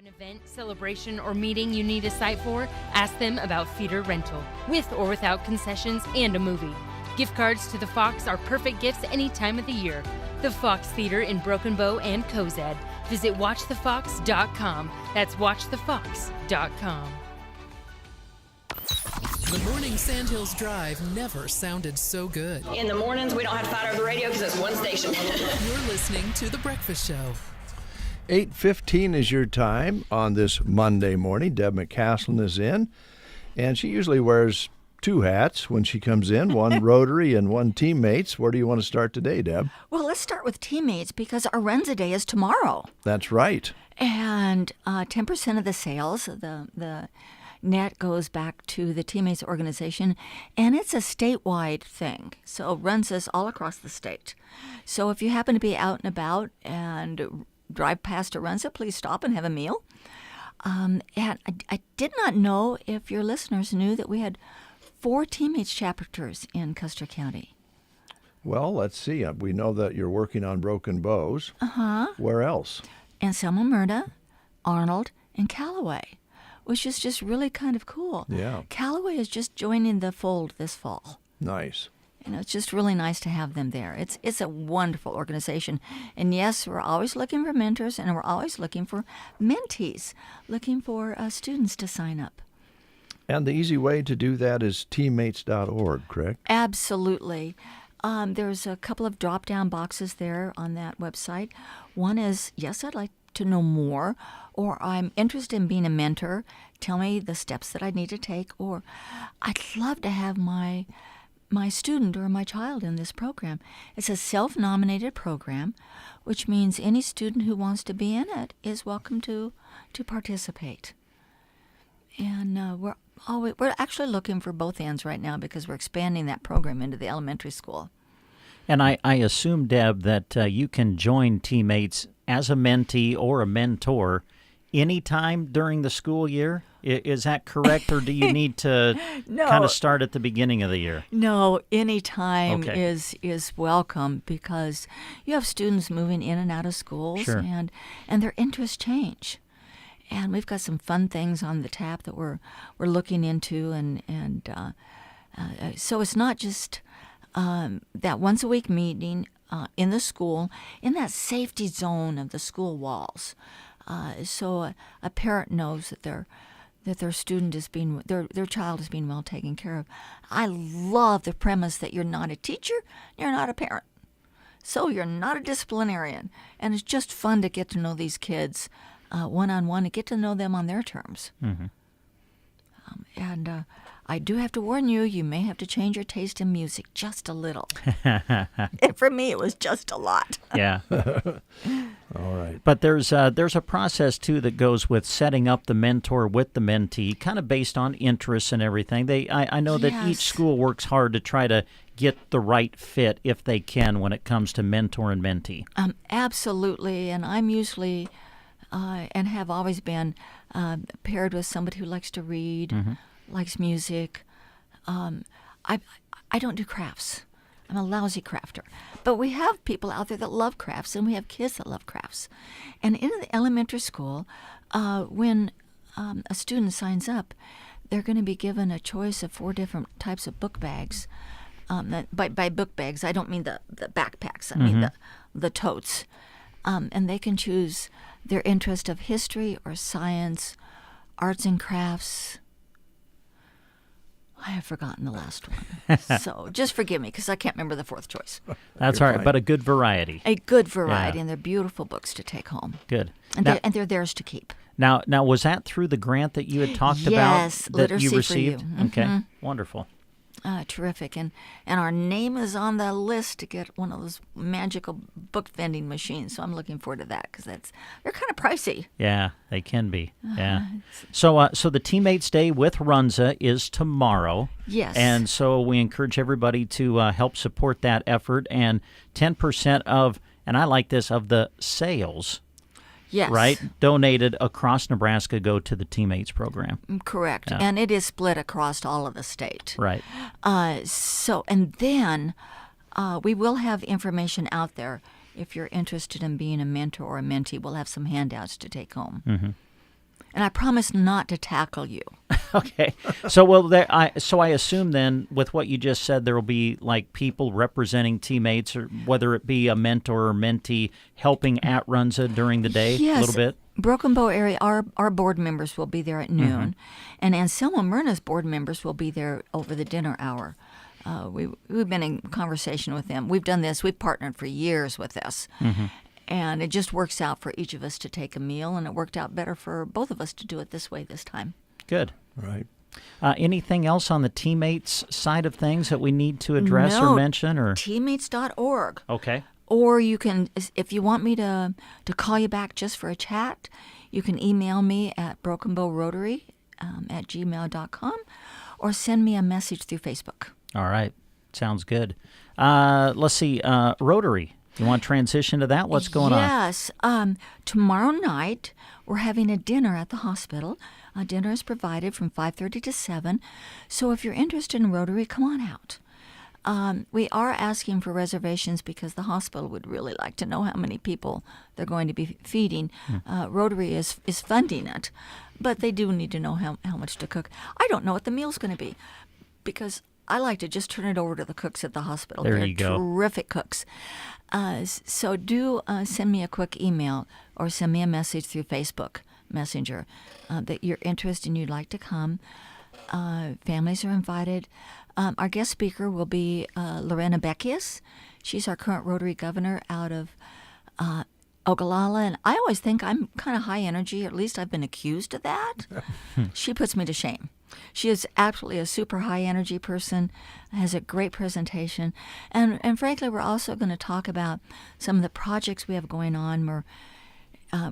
Event, celebration, or meeting you need a site for? Ask them about theater rental, with or without concessions and a movie. Gift cards to the Fox are perfect gifts any time of the year. The Fox Theater in Broken Bow and Cozad. Visit watchthefox.com. That's watchthefox.com. The morning Sandhills Drive never sounded so good. In the mornings, we don't have to fight over the radio because it's one station. You're listening to The Breakfast Show. 8:15 is your time on this Monday morning. Deb McCaslin is in, and she usually wears two hats when she comes in, one Rotary and one Teammates. Where do you want to start today, Deb? Well, let's start with Teammates because our Renza Day is tomorrow. That's right. And 10% of the sales, the net goes back to the Teammates organization, and it's a statewide thing. So Renza's all across the state. So if you happen to be out and about and drive past a Renza, please stop and have a meal. And I did not know if your listeners knew that we had 4 Teammates chapters in Custer County. Well, let's see. We know that you're working on Broken Bows. Uh-huh. Where else? Anselmo, Myrna, Arnold, and Callaway, which is just really kind of cool. Yeah. Callaway is just joining the fold this fall. Nice. You know, it's just really nice to have them there. It's a wonderful organization. And yes, we're always looking for mentors, and we're always looking for mentees, looking for students to sign up. And the easy way to do that is teammates.org, correct? Absolutely. There's a couple of drop-down boxes there on that website. One is, yes, I'd like to know more, or I'm interested in being a mentor. Tell me the steps that I need to take, or I'd love to have my student or my child in this program. It's a self-nominated program, which means any student who wants to be in it is welcome to participate. And we're actually looking for both ends right now because we're expanding that program into the elementary school. And I assume, Deb, that you can join Teammates as a mentee or a mentor anytime during the school year. Is that correct, or do you need to kind of start at the beginning of the year? No, anytime is welcome because you have students moving in and out of schools, sure. and their interests change. And we've got some fun things on the tap that we're looking into, and so it's not just that once a week meeting in the school, in that safety zone of the school walls, so a parent knows that their student is being their child is being well taken care of. I love the premise that you're not a teacher, you're not a parent, so you're not a disciplinarian, and it's just fun to get to know these kids one-on-one and get to know them on their terms. Mm-hmm. And I do have to warn you, you may have to change your taste in music just a little. For me, it was just a lot. Yeah. All right. But there's a process, too, that goes with setting up the mentor with the mentee, kind of based on interests and everything. I know that each school works hard to try to get the right fit, if they can, when it comes to mentor and mentee. Absolutely. And I'm usually, and have always been, paired with somebody who likes to read, mm-hmm. likes music. I don't do crafts. I'm a lousy crafter. But we have people out there that love crafts, and we have kids that love crafts. And in the elementary school, when a student signs up, they're going to be given a choice of 4 different types of book bags. By book bags, I don't mean the backpacks. I mean the totes. And they can choose their interest of history or science, arts and crafts. I have forgotten the last one. So just forgive me because I can't remember the 4th choice. That's all right, but a good variety. A good variety, and they're beautiful books to take home. Good. And they're theirs to keep. Now, was that through the grant that you had talked about? Yes, that you Literacy received? for You. Mm-hmm. Okay, wonderful. Terrific. And our name is on the list to get one of those magical book vending machines. So I'm looking forward to that because they're kind of pricey. Yeah, they can be. Yeah. So the Teammates Day with Runza is tomorrow. Yes. And so we encourage everybody to help support that effort. And 10% of, and I like this, of the sales. Yes. Right? Donated across Nebraska go to the Teammates program. Correct. Yeah. And it is split across all of the state. Right. And then we will have information out there. If you're interested in being a mentor or a mentee, we'll have some handouts to take home. Mm-hmm. And I promise not to tackle you. Okay. So I assume then, with what you just said, there will be like people representing teammates, or whether it be a mentor or mentee, helping at Runza during the day a little bit? Broken Bow area, our board members will be there at noon. And Anselmo Myrna's board members will be there over the dinner hour. We've been in conversation with them. We've done this. We've partnered for years with this. And it just works out for each of us to take a meal, and it worked out better for both of us to do it this way this time. Good. Right. Anything else on the teammates side of things that we need to address or mention? Or teammates.org. Okay. Or you can, if you want me to call you back just for a chat, you can email me at brokenbowrotary@gmail.com, or send me a message through Facebook. All right. Sounds good. Let's see. Rotary. You want to transition to that? What's going on? Yes. Tomorrow night, we're having a dinner at the hospital. Dinner is provided from 5:30 to 7. So if you're interested in Rotary, come on out. We are asking for reservations because the hospital would really like to know how many people they're going to be feeding. Rotary is funding it, but they do need to know how much to cook. I don't know what the meal's going to be because I like to just turn it over to the cooks at the hospital. There you go. They're terrific cooks. So do send me a quick email or send me a message through Facebook Messenger that you're interested and you'd like to come. Families are invited. Our guest speaker will be Lorena Beckius. She's our current Rotary governor out of Ogallala, and I always think I'm kind of high energy, or at least I've been accused of that. She puts me to shame. She is absolutely a super high energy person, has a great presentation, and frankly, we're also going to talk about some of the projects we have going on. We're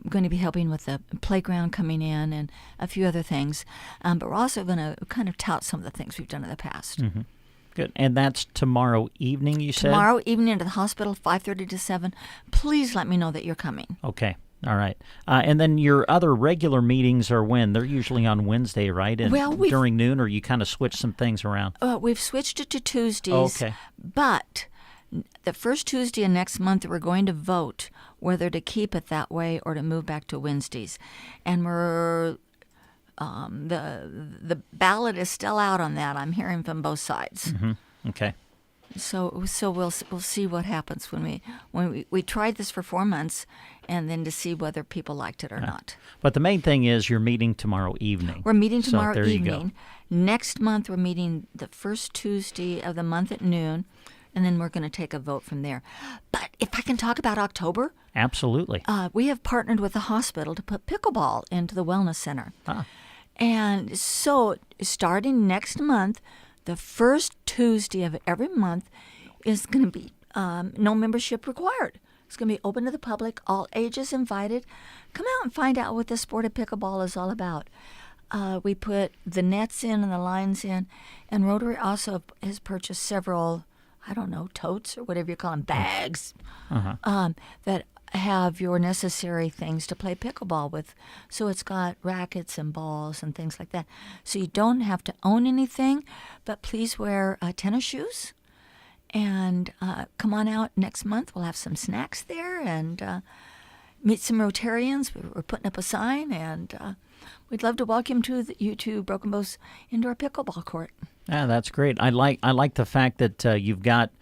going to be helping with the playground coming in and a few other things, but we're also going to kind of tout some of the things we've done in the past. Good. And that's tomorrow evening, you said? Tomorrow evening at the hospital, 5:30 to 7. Please let me know that you're coming. Okay. All right. And then your other regular meetings are when? They're usually on Wednesday, right? And during noon, or you kind of switch some things around? We've switched it to Tuesdays. Okay. But the first Tuesday of next month, we're going to vote whether to keep it that way or to move back to Wednesdays. And we're the ballot is still out on that. I'm hearing from both sides. Okay. So we'll see what happens when we tried this for 4 months, and then to see whether people liked it or not. But the main thing is you're meeting tomorrow evening. We're meeting tomorrow there evening. You go. Next month we're meeting the first Tuesday of the month at noon, and then we're going to take a vote from there. But if I can talk about October. Absolutely. We have partnered with the hospital to put pickleball into the wellness center. And so starting next month, the first Tuesday of every month is going to be no membership required. It's going to be open to the public, all ages invited. Come out and find out what the sport of pickleball is all about. We put the nets in and the lines in, and Rotary also has purchased several, I don't know, totes or whatever you call them, bags, that have your necessary things to play pickleball with. So it's got rackets and balls and things like that. So you don't have to own anything, but please wear tennis shoes. And come on out next month. We'll have some snacks there and meet some Rotarians. We're putting up a sign, and we'd love to welcome you to Broken Bow's indoor pickleball court. Yeah, that's great. I like the fact that you've got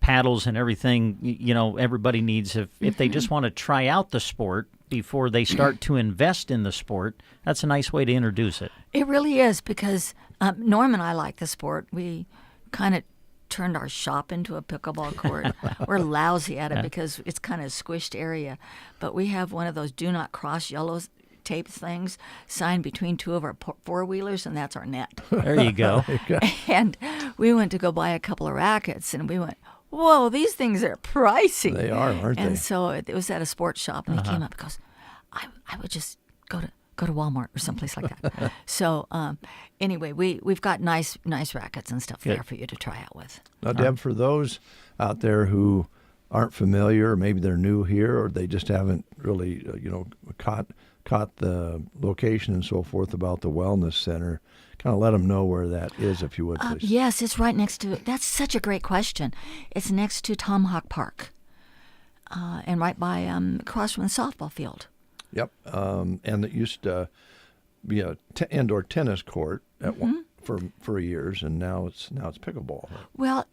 paddles and everything, everybody needs. If they just want to try out the sport before they start to invest in the sport, that's a nice way to introduce it. It really is, because Norm and I like the sport. We kind of turned our shop into a pickleball court. We're lousy at it because it's kind of a squished area. But we have one of those do not cross yellow tape things signed between two of our four-wheelers, and that's our net. There you go. And we went to go buy a couple of rackets, and we went, whoa, these things are pricey. They are, aren't they? And so it was at a sports shop, and he came up and goes, I would just go to Walmart or someplace like that. So anyway, we've got nice rackets and stuff there for you to try out with. Now, Deb, for those out there who aren't familiar, or maybe they're new here, or they just haven't really, caught the location and so forth about the wellness center, kind of let them know where that is, if you would, please. Yes, it's right next to. That's such a great question. It's next to Tomahawk Park, and right by across from the softball field. Yep, and it used to. be a indoor tennis court at one, for years, and now it's pickleball. Well,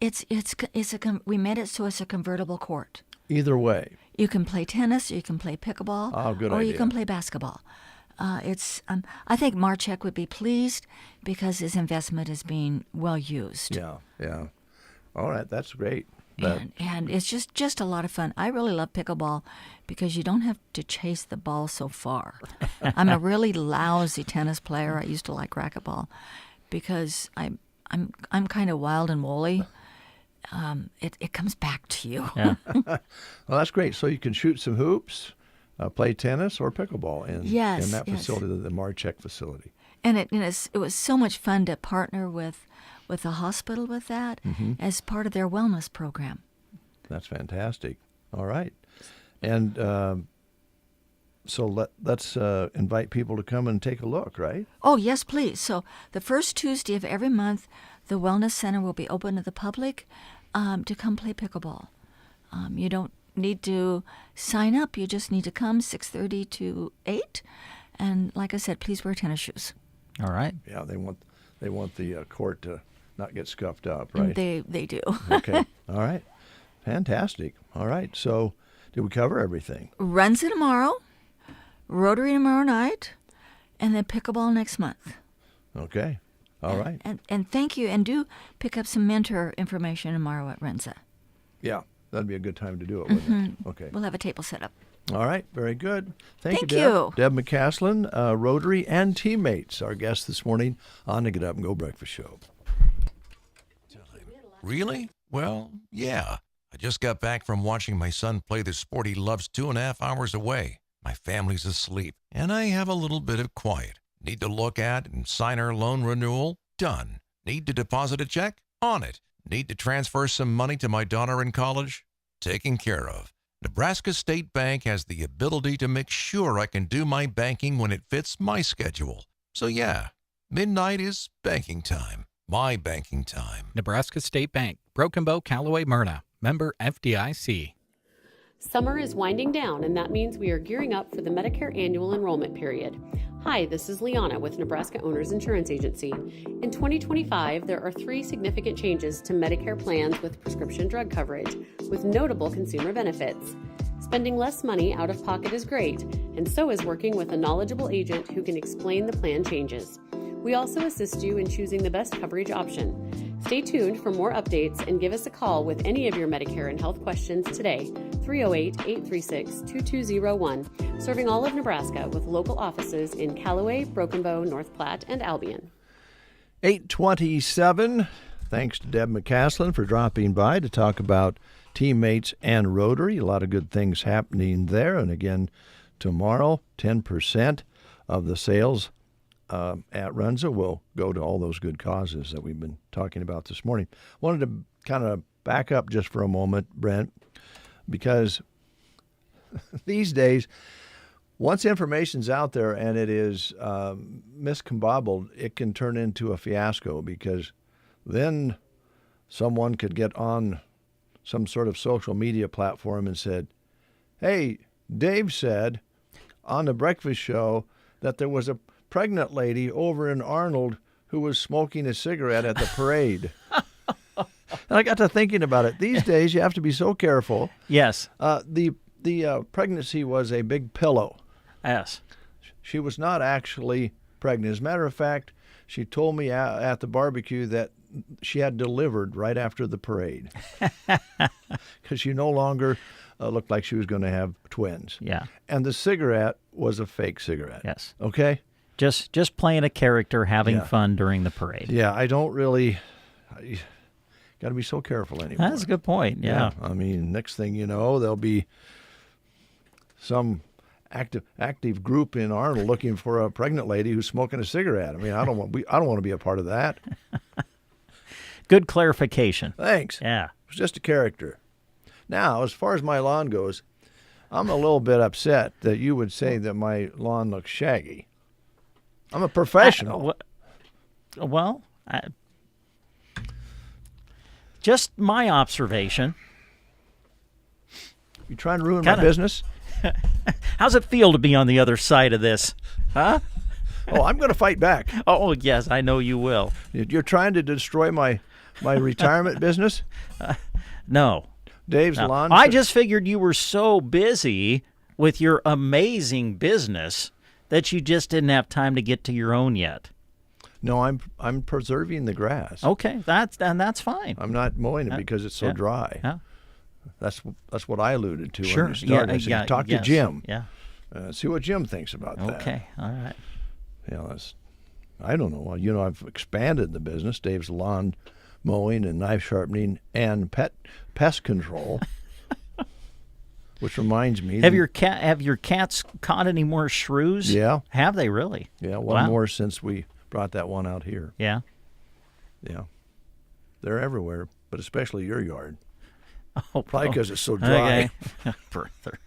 we made it so it's a convertible court. Either way, you can play tennis, you can play pickleball, good or idea. you can play basketball. I think Marchek would be pleased because his investment is being well used. Yeah. All right, that's great. And it's just a lot of fun. I really love pickleball because you don't have to chase the ball so far. I'm a really lousy tennis player. I used to like racquetball because I'm kind of wild and woolly. It comes back to you. Yeah. Well, that's great. So you can shoot some hoops, play tennis, or pickleball in that facility, the Marchek facility. And it was so much fun to partner with the hospital with that as part of their wellness program. That's fantastic. All right. And so let's invite people to come and take a look, right? Oh, yes, please. So the first Tuesday of every month, the Wellness Center will be open to the public to come play pickleball. You don't need to sign up. You just need to come 6:30 to 8. And like I said, please wear tennis shoes. All right. Yeah, they want the court to not get scuffed up, right? They do. Okay. All right. Fantastic. All right. So did we cover everything? Runs tomorrow, Rotary tomorrow night, and then pickleball next month. Okay. All right. And thank you. And do pick up some mentor information tomorrow at Renza. Yeah. That'd be a good time to do it, wouldn't it? Okay. We'll have a table set up. All right. Very good. Thank you, Deb. Deb McCaslin, Rotary and Teammates, our guest this morning on the Get Up and Go Breakfast Show. Really? Well, yeah. I just got back from watching my son play the sport he loves 2.5 hours away. My family's asleep, and I have a little bit of quiet. Need to look at and sign our loan renewal? Done. Need to deposit a check? On it. Need to transfer some money to my daughter in college? Taken care of. Nebraska State Bank has the ability to make sure I can do my banking when it fits my schedule. So yeah, midnight is banking time. My banking time. Nebraska State Bank, Broken Bow, Callaway, Myrna. Member FDIC. Summer is winding down, and that means we are gearing up for the Medicare annual enrollment period. Hi, this is Liana with Nebraska Owners Insurance Agency. In 2025, there are 3 significant changes to Medicare plans with prescription drug coverage, with notable consumer benefits. Spending less money out of pocket is great, and so is working with a knowledgeable agent who can explain the plan changes. We also assist you in choosing the best coverage option. Stay tuned for more updates and give us a call with any of your Medicare and health questions today, 308-836-2201, serving all of Nebraska with local offices in Callaway, Broken Bow, North Platte, and Albion. 8:27. Thanks to Deb McCaslin for dropping by to talk about Teammates and Rotary. A lot of good things happening there. And again, tomorrow, 10% of the sales at Runza will go to all those good causes that we've been talking about this morning. Wanted to kind of back up just for a moment, Brent, because these days, once information's out there and it is miscombobbled, it can turn into a fiasco, because then someone could get on some sort of social media platform and said, hey, Dave said on the breakfast show that there was a pregnant lady over in Arnold who was smoking a cigarette at the parade. And I got to thinking about it. These days, you have to be so careful. Yes. The pregnancy was a big pillow. Yes. She was not actually pregnant. As a matter of fact, she told me at the barbecue that she had delivered right after the parade because she no longer looked like she was going to have twins. Yeah. And the cigarette was a fake cigarette. Yes. Okay? Just playing a character, having fun during the parade. Yeah, I don't really... Got to be so careful anymore. That's a good point, yeah. I mean, next thing you know, there'll be some active group in Arnold looking for a pregnant lady who's smoking a cigarette. I mean, I don't want to be a part of that. Good clarification. Thanks. Yeah. It's just a character. Now, as far as my lawn goes, I'm a little bit upset that you would say that my lawn looks shaggy. I'm a professional. Just my observation. You trying to ruin my business? How's it feel to be on the other side of this? Huh? Oh, I'm going to fight back. Oh, yes, I know you will. You're trying to destroy my retirement business? No. Dave's Lawn. I just figured you were so busy with your amazing business that you just didn't have time to get to your own yet. No, I'm preserving the grass. Okay, that's fine. I'm not mowing it because it's so dry. Yeah. That's what I alluded to Sure. when you started. I said, talk to Jim. Yeah. See what Jim thinks about that. Okay. All right. I don't know. Well, I've expanded the business. Dave's Lawn Mowing and Knife Sharpening and Pest Control. Which reminds me. Have your cats caught any more shrews? Yeah. Have they really? Yeah, one more since we brought that one out here. Yeah. Yeah. They're everywhere, but especially your yard. Oh, probably because it's so dry. Okay. Brother.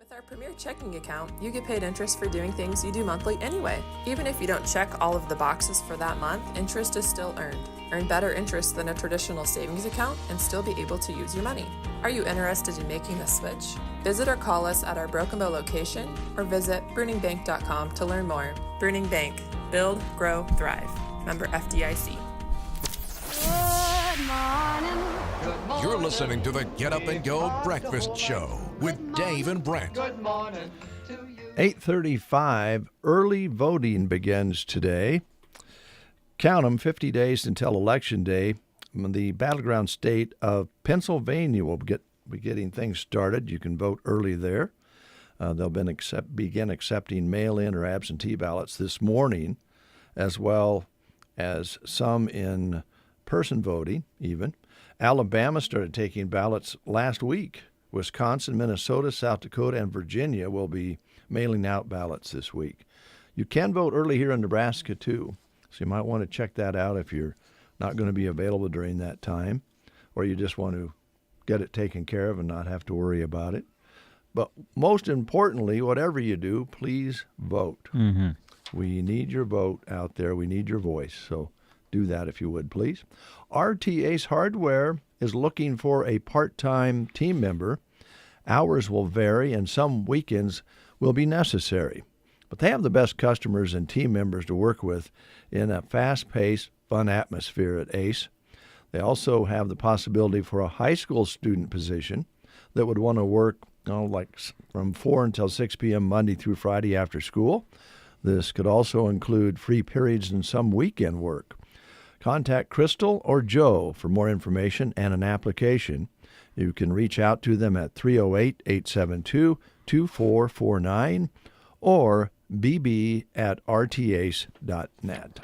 With our Premier Checking account, you get paid interest for doing things you do monthly anyway. Even if you don't check all of the boxes for that month, interest is still earned. Earn better interest than a traditional savings account and still be able to use your money. Are you interested in making the switch? Visit or call us at our Broken Bow location or visit bruningbank.com to learn more. Bruning Bank. Build, grow, thrive. Member FDIC. Good morning. You're listening to the Get Up and Go Breakfast Show with Dave and Brent. Good morning to you. 8:35, early voting begins today. Count them, 50 days until Election Day. The battleground state of Pennsylvania will be getting things started. You can vote early there. They'll begin accepting mail-in or absentee ballots this morning, as well as some in-person voting even. Alabama started taking ballots last week. Wisconsin, Minnesota, South Dakota, and Virginia will be mailing out ballots this week. You can vote early here in Nebraska, too. So you might want to check that out if you're not going to be available during that time, or you just want to get it taken care of and not have to worry about it. But most importantly, whatever you do, please vote. Mm-hmm. We need your vote out there. We need your voice. So do that if you would, please. RTA's Hardware is looking for a part-time team member. Hours will vary, and some weekends will be necessary. But they have the best customers and team members to work with in a fast-paced, fun atmosphere at ACE. They also have the possibility for a high school student position that would want to work like from 4 until 6 p.m. Monday through Friday after school. This could also include free periods and some weekend work. Contact Crystal or Joe for more information and an application. You can reach out to them at 308-872-2449 or bb@rtace.net.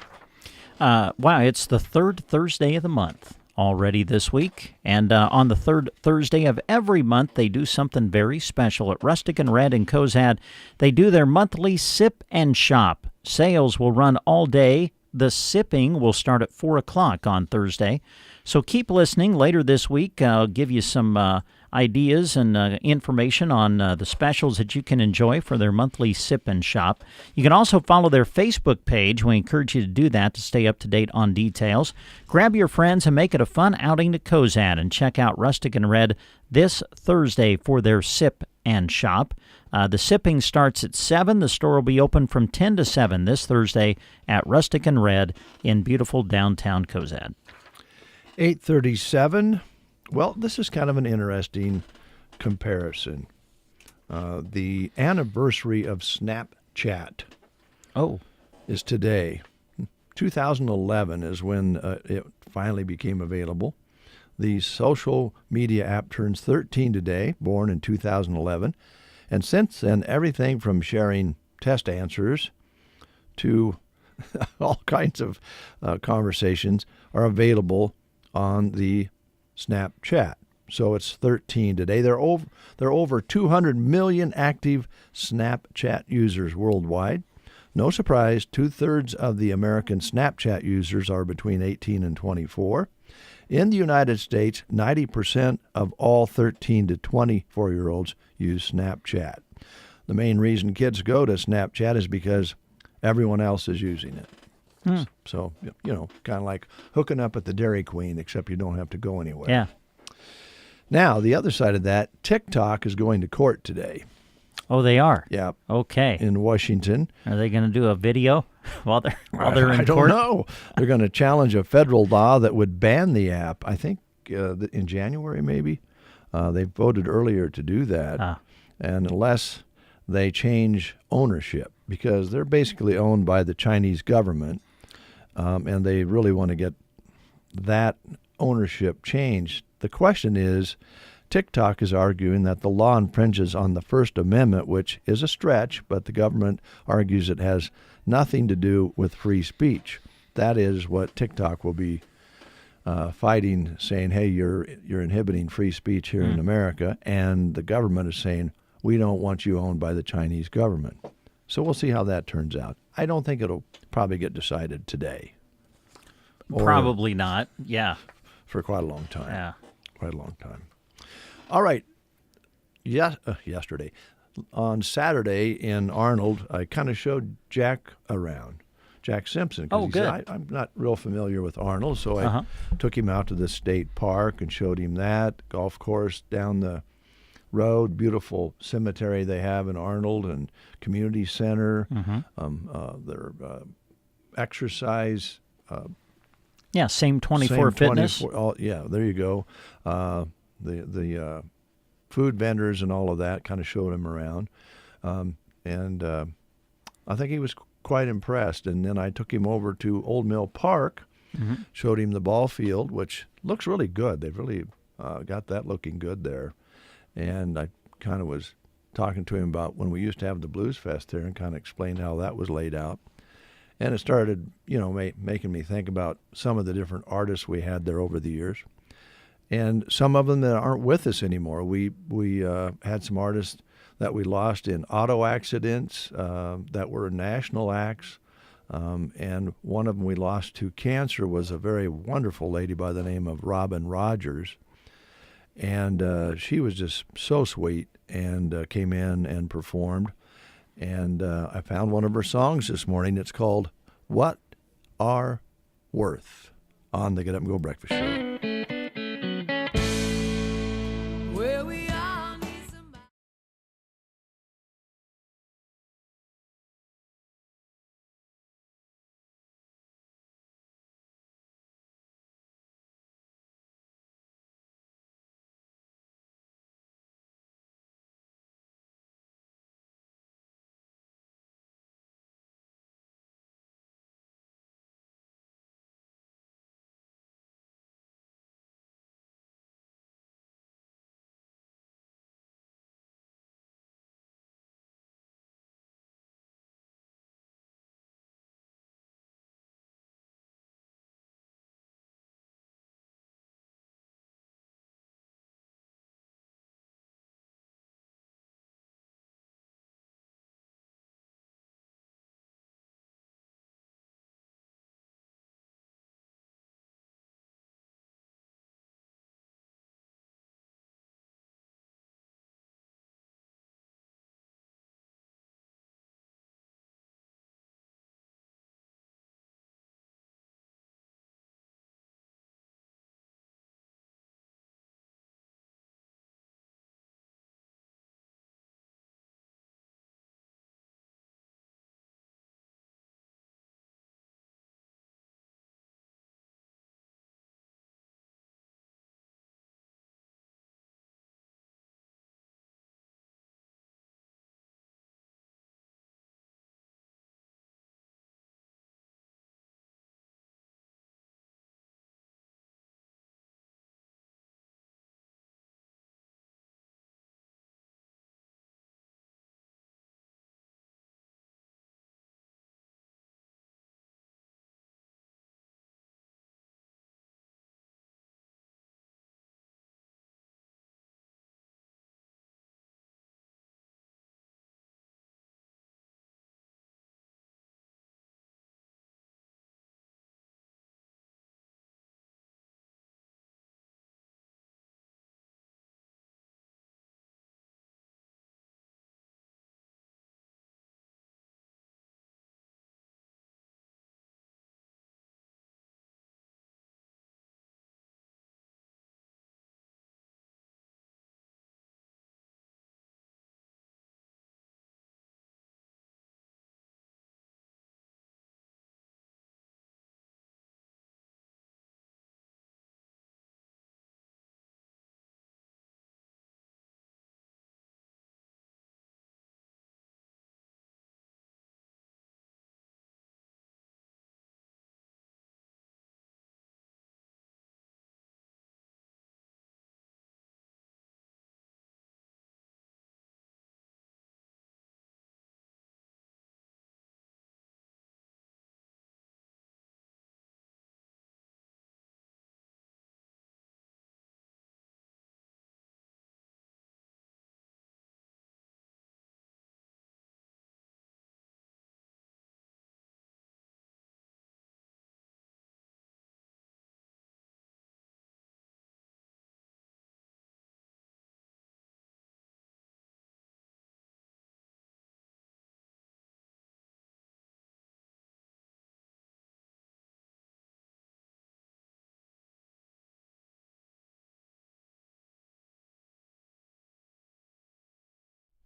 Wow, it's the third Thursday of the month already this week. And on the third Thursday of every month, they do something very special at Rustic and Red in Cozad. They do their monthly Sip and Shop. Sales will run all day. The sipping will start at 4 o'clock on Thursday. So keep listening. Later this week, I'll give you some ideas and information on the specials that you can enjoy for their monthly Sip and Shop. You can also follow their Facebook page. We encourage you to do that to stay up to date on details. Grab your friends and make it a fun outing to Cozad and check out Rustic and Red this Thursday for their Sip and Shop. The sipping starts at 7. The store will be open from 10 to 7 this Thursday at Rustic and Red in beautiful downtown Cozad. 8:37. Well, this is kind of an interesting comparison. The anniversary of Snapchat is today. 2011 is when it finally became available. The social media app turns 13 today, born in 2011. And since then, everything from sharing test answers to all kinds of conversations are available on the Snapchat. So it's 13 today. There are over 200 million active Snapchat users worldwide. No surprise, 2/3 of the American Snapchat users are between 18 and 24. In the United States, 90% of all 13 to 24-year-olds use Snapchat. The main reason kids go to Snapchat is because everyone else is using it. So, kind of like hooking up at the Dairy Queen, except you don't have to go anywhere. Yeah. Now, the other side of that, TikTok is going to court today. Oh, they are? Yeah. Okay. In Washington. Are they going to do a video while they're in court? I don't know. They're going to challenge a federal law that would ban the app, I think in January maybe. They voted earlier to do that. And unless they change ownership, because they're basically owned by the Chinese government, and they really want to get that ownership changed. The question is, TikTok is arguing that the law infringes on the First Amendment, which is a stretch, but the government argues it has nothing to do with free speech. That is what TikTok will be fighting, saying, hey, you're inhibiting free speech here in America, and the government is saying, we don't want you owned by the Chinese government. So we'll see how that turns out. I don't think it'll probably get decided today. Probably not, yeah. For quite a long time. Yeah. Quite a long time. All right. Yesterday, on Saturday in Arnold, I kind of showed Jack around. Jack Simpson. Oh, good. I'm not real familiar with Arnold, so I took him out to the state park and showed him that golf course down the road, beautiful cemetery they have in Arnold and community center. Their exercise. Same 24 fitness. 24, there you go. The food vendors and all of that, kind of showed him around, and I think he was quite impressed. And then I took him over to Old Mill Park, showed him the ball field, which looks really good. They've really got that looking good there. And I kind of was talking to him about when we used to have the Blues Fest there and kind of explained how that was laid out. And it started, making me think about some of the different artists we had there over the years. And some of them that aren't with us anymore. We had some artists that we lost in auto accidents that were national acts. And one of them we lost to cancer was a very wonderful lady by the name of Robin Rogers. And she was just so sweet and came in and performed. And I found one of her songs this morning. It's called What Are Worth on the Get Up and Go Breakfast Show.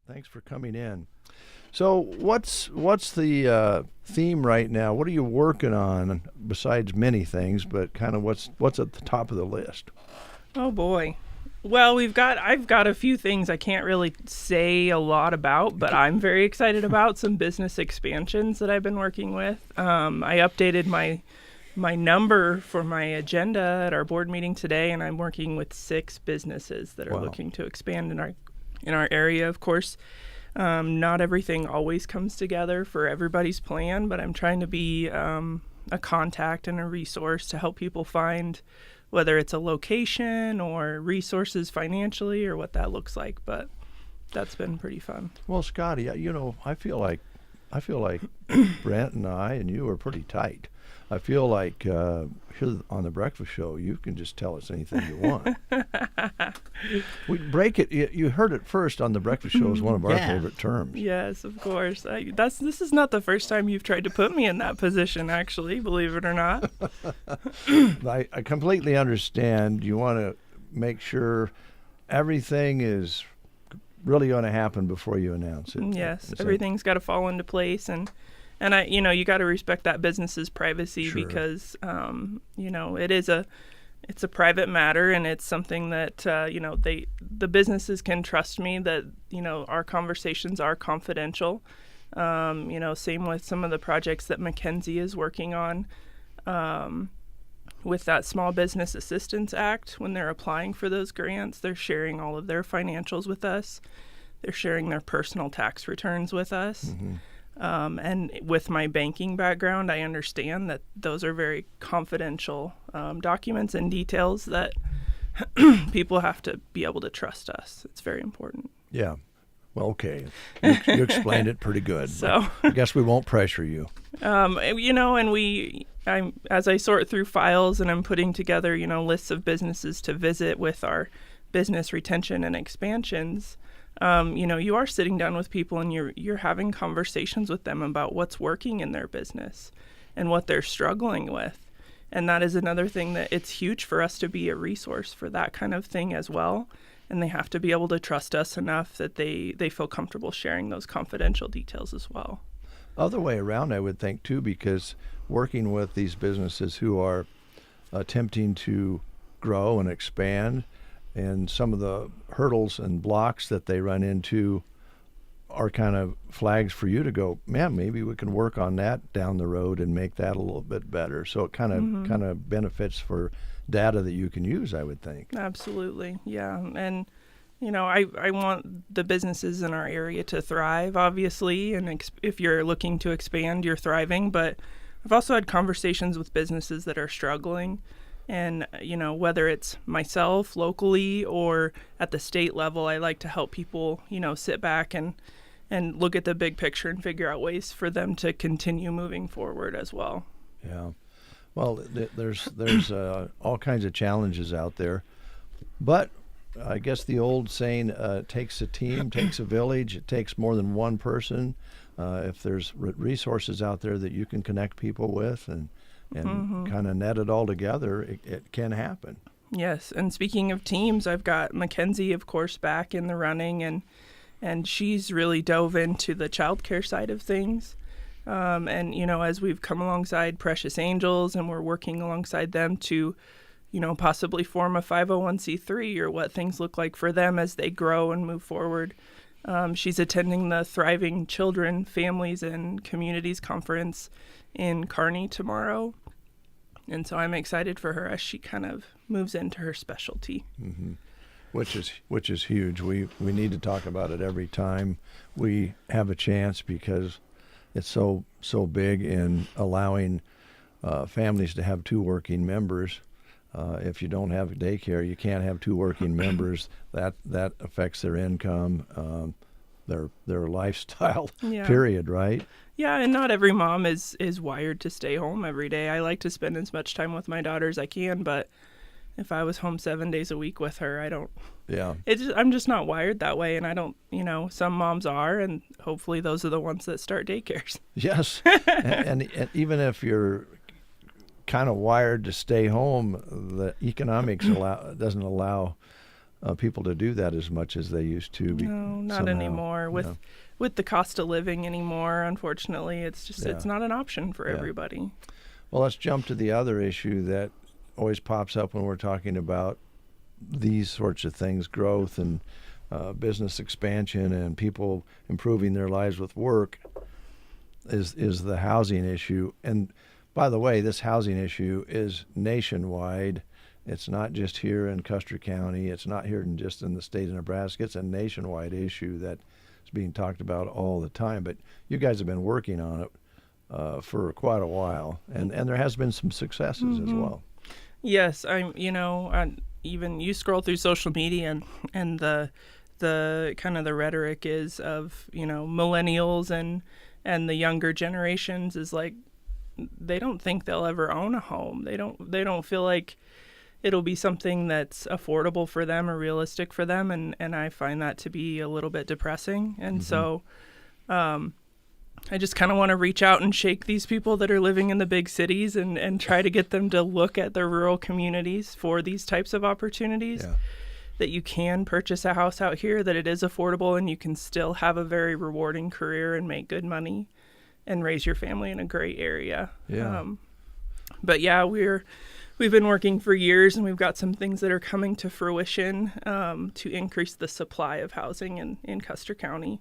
Thanks for coming in. So what's the theme right now? What are you working on besides many things, but kind of what's at the top of the list? Oh boy. Well, I've got a few things I can't really say a lot about, but I'm very excited about some business expansions that I've been working with. I updated my number for my agenda at our board meeting today, and I'm working with 6 businesses that are looking to expand in our area. Of course, not everything always comes together for everybody's plan, but I'm trying to be a contact and a resource to help people find whether it's a location or resources financially or what that looks like. But that's been pretty fun. Well, Scotty, I feel like Brent and I and you are pretty tight. I feel like here on the breakfast show, you can just tell us anything you want. We break it. You heard it first on the breakfast show is one of our favorite terms. Yes, of course. This is not the first time you've tried to put me in that position, actually, believe it or not. I completely understand. You want to make sure everything is really going to happen before you announce it. Yes, everything's got to fall into place, and you got to respect that business's privacy because it's a private matter, and it's something that the businesses can trust me that our conversations are confidential. Same with some of the projects that Mackenzie is working on with that Small Business Assistance Act. When they're applying for those grants, they're sharing all of their financials with us. They're sharing their personal tax returns with us. Mm-hmm. And with my banking background, I understand that those are very confidential documents and details that people have to be able to trust us. It's very important. Yeah. Well, okay. You explained it pretty good. So I guess we won't pressure you. And as I sort through files and I'm putting together, lists of businesses to visit with our business retention and expansions, you are sitting down with people and you're having conversations with them about what's working in their business and what they're struggling with. And that is another thing that it's huge for us to be a resource for that kind of thing as well. And they have to be able to trust us enough that they feel comfortable sharing those confidential details as well. Other way around, I would think, too, because working with these businesses who are attempting to grow and expand, and some of the hurdles and blocks that they run into are kind of flags for you to go, man, maybe we can work on that down the road and make that a little bit better. So it kind of benefits for data that you can use, I would think. Absolutely, yeah. And I want the businesses in our area to thrive, obviously, and if you're looking to expand, you're thriving. But I've also had conversations with businesses that are struggling. And, whether it's myself locally or at the state level, I like to help people, sit back and look at the big picture and figure out ways for them to continue moving forward as well. Yeah. Well, there's all kinds of challenges out there. But I guess the old saying, takes a team, takes a village, it takes more than one person. If there's resources out there that you can connect people with and kind of net it all together, it can happen. Yes, and speaking of teams, I've got Mackenzie, of course, back in the running, and she's really dove into the childcare side of things. And, as we've come alongside Precious Angels and we're working alongside them to, possibly form a 501c3 or what things look like for them as they grow and move forward. She's attending the Thriving Children, Families, and Communities Conference in Kearney tomorrow. And so I'm excited for her as she kind of moves into her specialty. Mm-hmm. Which is huge. We need to talk about it every time we have a chance because it's so big in allowing families to have 2 working members. If you don't have daycare, you can't have 2 working members. That affects their income, their lifestyle, period, right? Yeah, and not every mom is wired to stay home every day. I like to spend as much time with my daughter as I can, but if I was home 7 days a week with her, I don't. Yeah. I'm just not wired that way, and I don't. Some moms are, and hopefully those are the ones that start daycares. Yes, and even if you're kind of wired to stay home, the economics doesn't allow people to do that as much as they used to. No, not somehow. anymore. With the cost of living anymore, unfortunately, it's not an option for everybody. Well, let's jump to the other issue that always pops up when we're talking about these sorts of things, growth and business expansion and people improving their lives with work, is the housing issue. And by the way, this housing issue is nationwide. It's not just here in Custer County. It's not here just in the state of Nebraska. It's a nationwide issue that is being talked about all the time. But you guys have been working on it for quite a while, and there has been some successes as well. Yes, even you scroll through social media and the kind of the rhetoric is of millennials and the younger generations is like they don't think they'll ever own a home. They don't feel like it'll be something that's affordable for them or realistic for them, and I find that to be a little bit depressing. And so I just kind of want to reach out and shake these people that are living in the big cities and try to get them to look at their rural communities for these types of opportunities. Yeah. That you can purchase a house out here, that it is affordable, and you can still have a very rewarding career and make good money and raise your family in a great area. Yeah. But yeah, we've been working for years, and we've got some things that are coming to fruition to increase the supply of housing in Custer County.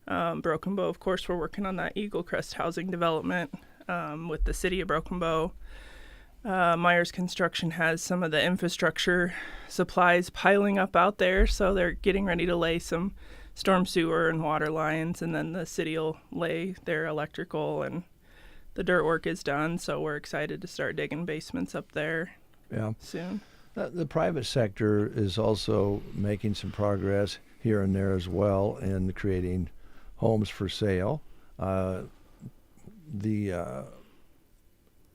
Broken Bow, of course, we're working on that Eagle Crest housing development with the city of Broken Bow. Myers Construction has some of the infrastructure supplies piling up out there, so they're getting ready to lay some storm sewer and water lines, and then the city will lay their electrical, and the dirt work is done, so we're excited to start digging basements up there soon. The private sector is also making some progress here and there as well in creating homes for sale. The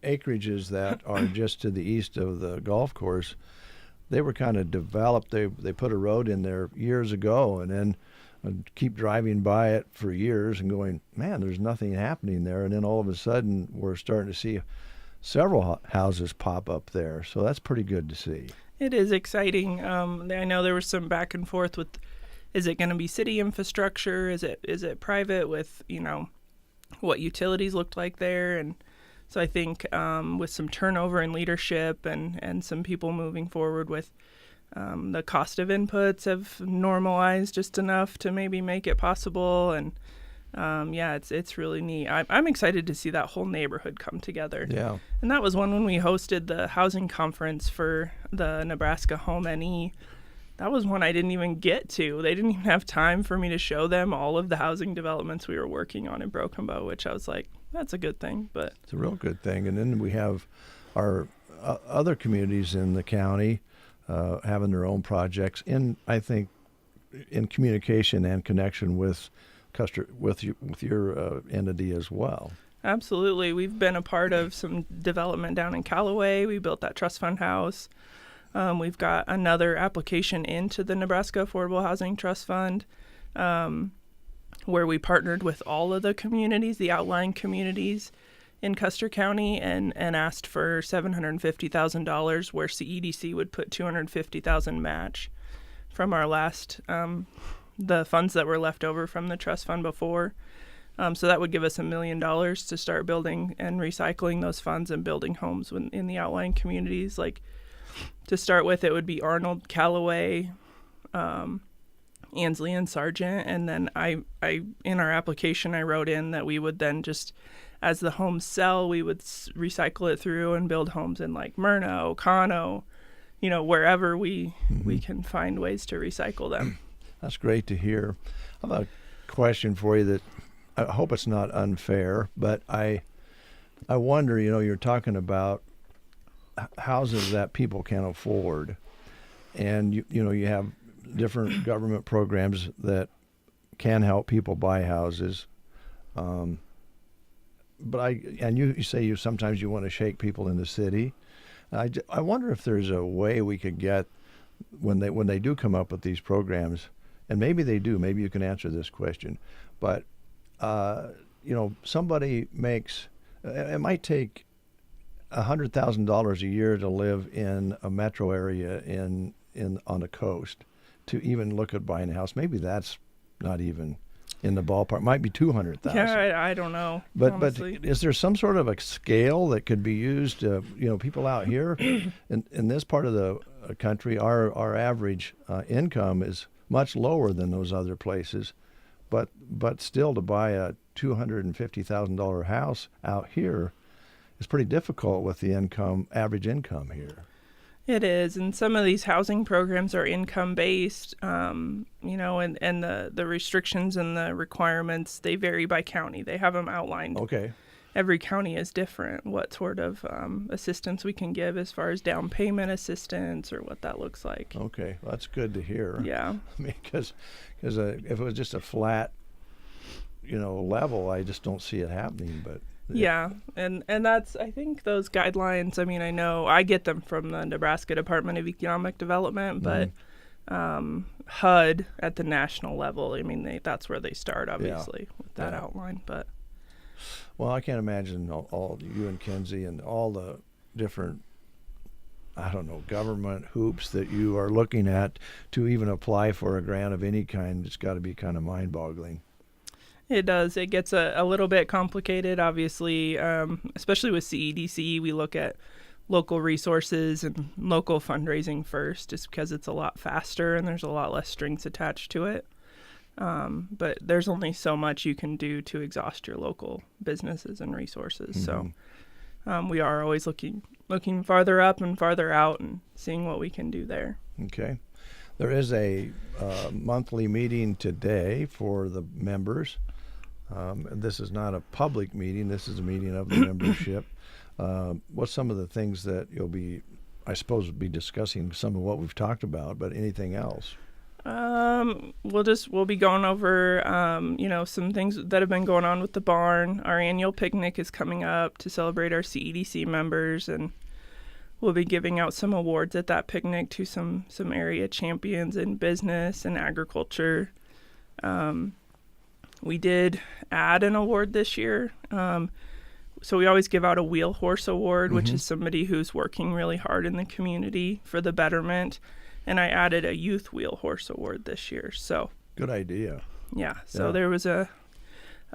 acreages that are just to the east of the golf course, they were kind of developed. They put a road in there years ago, and then I'd keep driving by it for years and going, man, there's nothing happening there. And then all of a sudden, we're starting to see several houses pop up there. So that's pretty good to see. It is exciting. I know there was some back and forth with, is it going to be city infrastructure? Is it private with, what utilities looked like there? And so I think with some turnover in leadership and some people moving forward with the cost of inputs have normalized just enough to maybe make it possible. And it's really neat. I'm excited to see that whole neighborhood come together. Yeah. And that was when we hosted the housing conference for the Nebraska Home NE. That was one I didn't even get to. They didn't even have time for me to show them all of the housing developments we were working on in Broken Bow, which I was like, that's a good thing. But it's a real good thing. And then we have our other communities in the county having their own projects I think in communication and connection with Custer, with your entity as well. Absolutely. We've been a part of some development down in Callaway. We built that trust fund house. We've got another application into the Nebraska Affordable Housing Trust Fund where we partnered with all of the communities, the outlying communities in Custer County, and asked for $750,000 where CEDC would put $250,000 match from our last the funds that were left over from the trust fund before. So that would give us $1 million to start building and recycling those funds and building homes in the outlying communities. Like, to start with, it would be Arnold, Callaway, Ansley, and Sargent. And then I in our application, I wrote in that we would then just, as the homes sell, we would recycle it through and build homes in like Myrna, O'Connell, wherever we can find ways to recycle them. That's great to hear. I have a question for you that I hope it's not unfair, but I wonder, you're talking about houses that people can afford, and you have different government programs that can help people buy houses. But you say sometimes you want to shake people in the city. I wonder if there's a way we could get, when they do come up with these programs, and maybe they do, maybe you can answer this question, but somebody makes, it might take $100,000 a year to live in a metro area on the coast, to even look at buying a house. Maybe that's not even in the ballpark. Might be 200,000. Yeah, I don't know. But honestly. is there some sort of a scale that could be used? People out here in this part of the country, our average income is much lower than those other places, but still to buy a $250,000 house out here is pretty difficult with the average income here. It is, and some of these housing programs are income-based, and the restrictions and the requirements, they vary by county. They have them outlined. Okay. Every county is different, what sort of assistance we can give as far as down payment assistance or what that looks like. Okay, well, that's good to hear. Yeah. I mean, because if it was just a flat, level, I just don't see it happening, but... Yeah, and that's, I think those guidelines, I mean, I know I get them from the Nebraska Department of Economic Development, but HUD at the national level, I mean, that's where they start, obviously, with that outline. But well, I can't imagine all you and Kenzie and all the different, government hoops that you are looking at to even apply for a grant of any kind. It's got to be kind of mind-boggling. It does. It gets a little bit complicated, obviously, especially with CEDC. We look at local resources and local fundraising first, just because it's a lot faster and there's a lot less strings attached to it. But there's only so much you can do to exhaust your local businesses and resources. Mm-hmm. So we are always looking farther up and farther out and seeing what we can do there. Okay. There is a monthly meeting today for the members. This is not a public meeting. This is a meeting of the membership. What's some of the things that you'll be, I suppose, be discussing some of what we've talked about, but anything else? We'll be going over, some things that have been going on with the barn. Our annual picnic is coming up to celebrate our CEDC members, and we'll be giving out some awards at that picnic to some area champions in business and agriculture. We did add an award this year. So we always give out a wheel horse award, which is somebody who's working really hard in the community for the betterment. And I added a youth wheel horse award this year. So good idea. Yeah. So there was a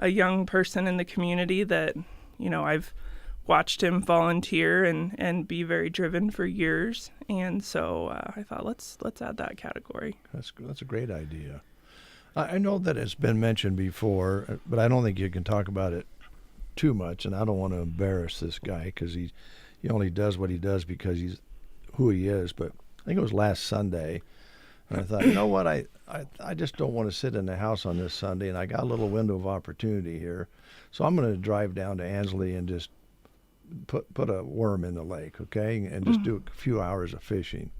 young person in the community that, I've watched him volunteer and be very driven for years. And so I thought, let's add that category. That's a great idea. I know that it's been mentioned before, but I don't think you can talk about it too much, and I don't want to embarrass this guy because he only does what he does because he's who he is. But I think it was last Sunday, and I thought, you know what, I just don't want to sit in the house on this Sunday, and I got a little window of opportunity here, so I'm going to drive down to Ansley and just put a worm in the lake, okay, and just do a few hours of fishing.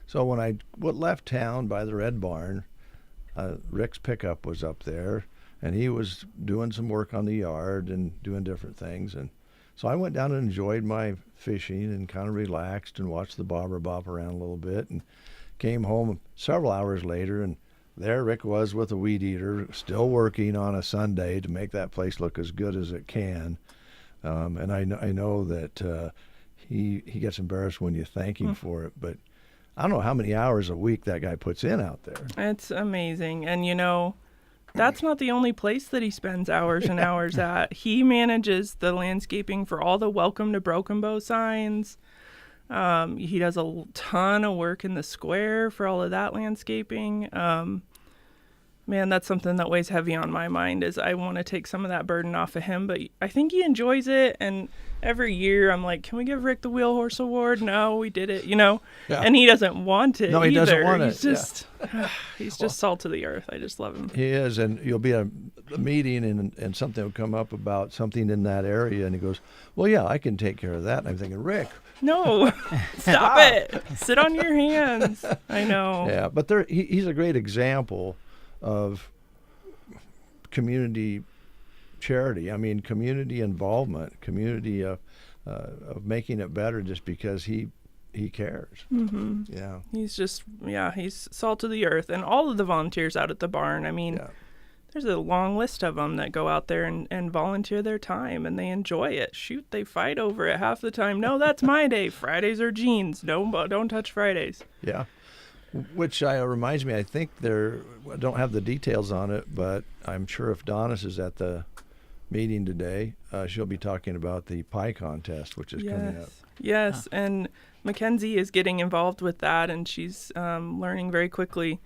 So when I left town by the Red Barn, Rick's pickup was up there, and he was doing some work on the yard and doing different things. And so I went down and enjoyed my fishing and kind of relaxed and watched the bobber bop around a little bit, and came home several hours later, and there Rick was with a weed eater, still working on a Sunday to make that place look as good as it can. And I know that he gets embarrassed when you thank him for it, but I don't know how many hours a week that guy puts in out there. It's amazing. And, that's not the only place that he spends hours and hours at. He manages the landscaping for all the Welcome to Broken Bow signs. He does a ton of work in the square for all of that landscaping. Man, that's something that weighs heavy on my mind, is I want to take some of that burden off of him, but I think he enjoys it. And every year I'm like, can we give Rick the Wheel Horse Award? No, we did it, Yeah. And he doesn't want it. No, he either. doesn't want he's it. Just, he's just salt of the earth. I just love him. He is, and you'll be at a meeting and something will come up about something in that area, and he goes, well, yeah, I can take care of that. And I'm thinking, Rick. No, stop it. Sit on your hands. I know. Yeah, but he's a great example of community charity. I mean, community involvement, community of making it better just because he cares. Mm-hmm. Yeah. He's salt of the earth. And all of the volunteers out at the barn, I mean, there's a long list of them that go out there and volunteer their time, and they enjoy it. Shoot, they fight over it half the time. No, that's my day. Fridays are Gene's. No, don't touch Fridays. Yeah. Which reminds me, I think I don't have the details on it, but I'm sure if Donis is at the meeting today, she'll be talking about the pie contest, which is coming up. Yes, and Mackenzie is getting involved with that, and she's learning very quickly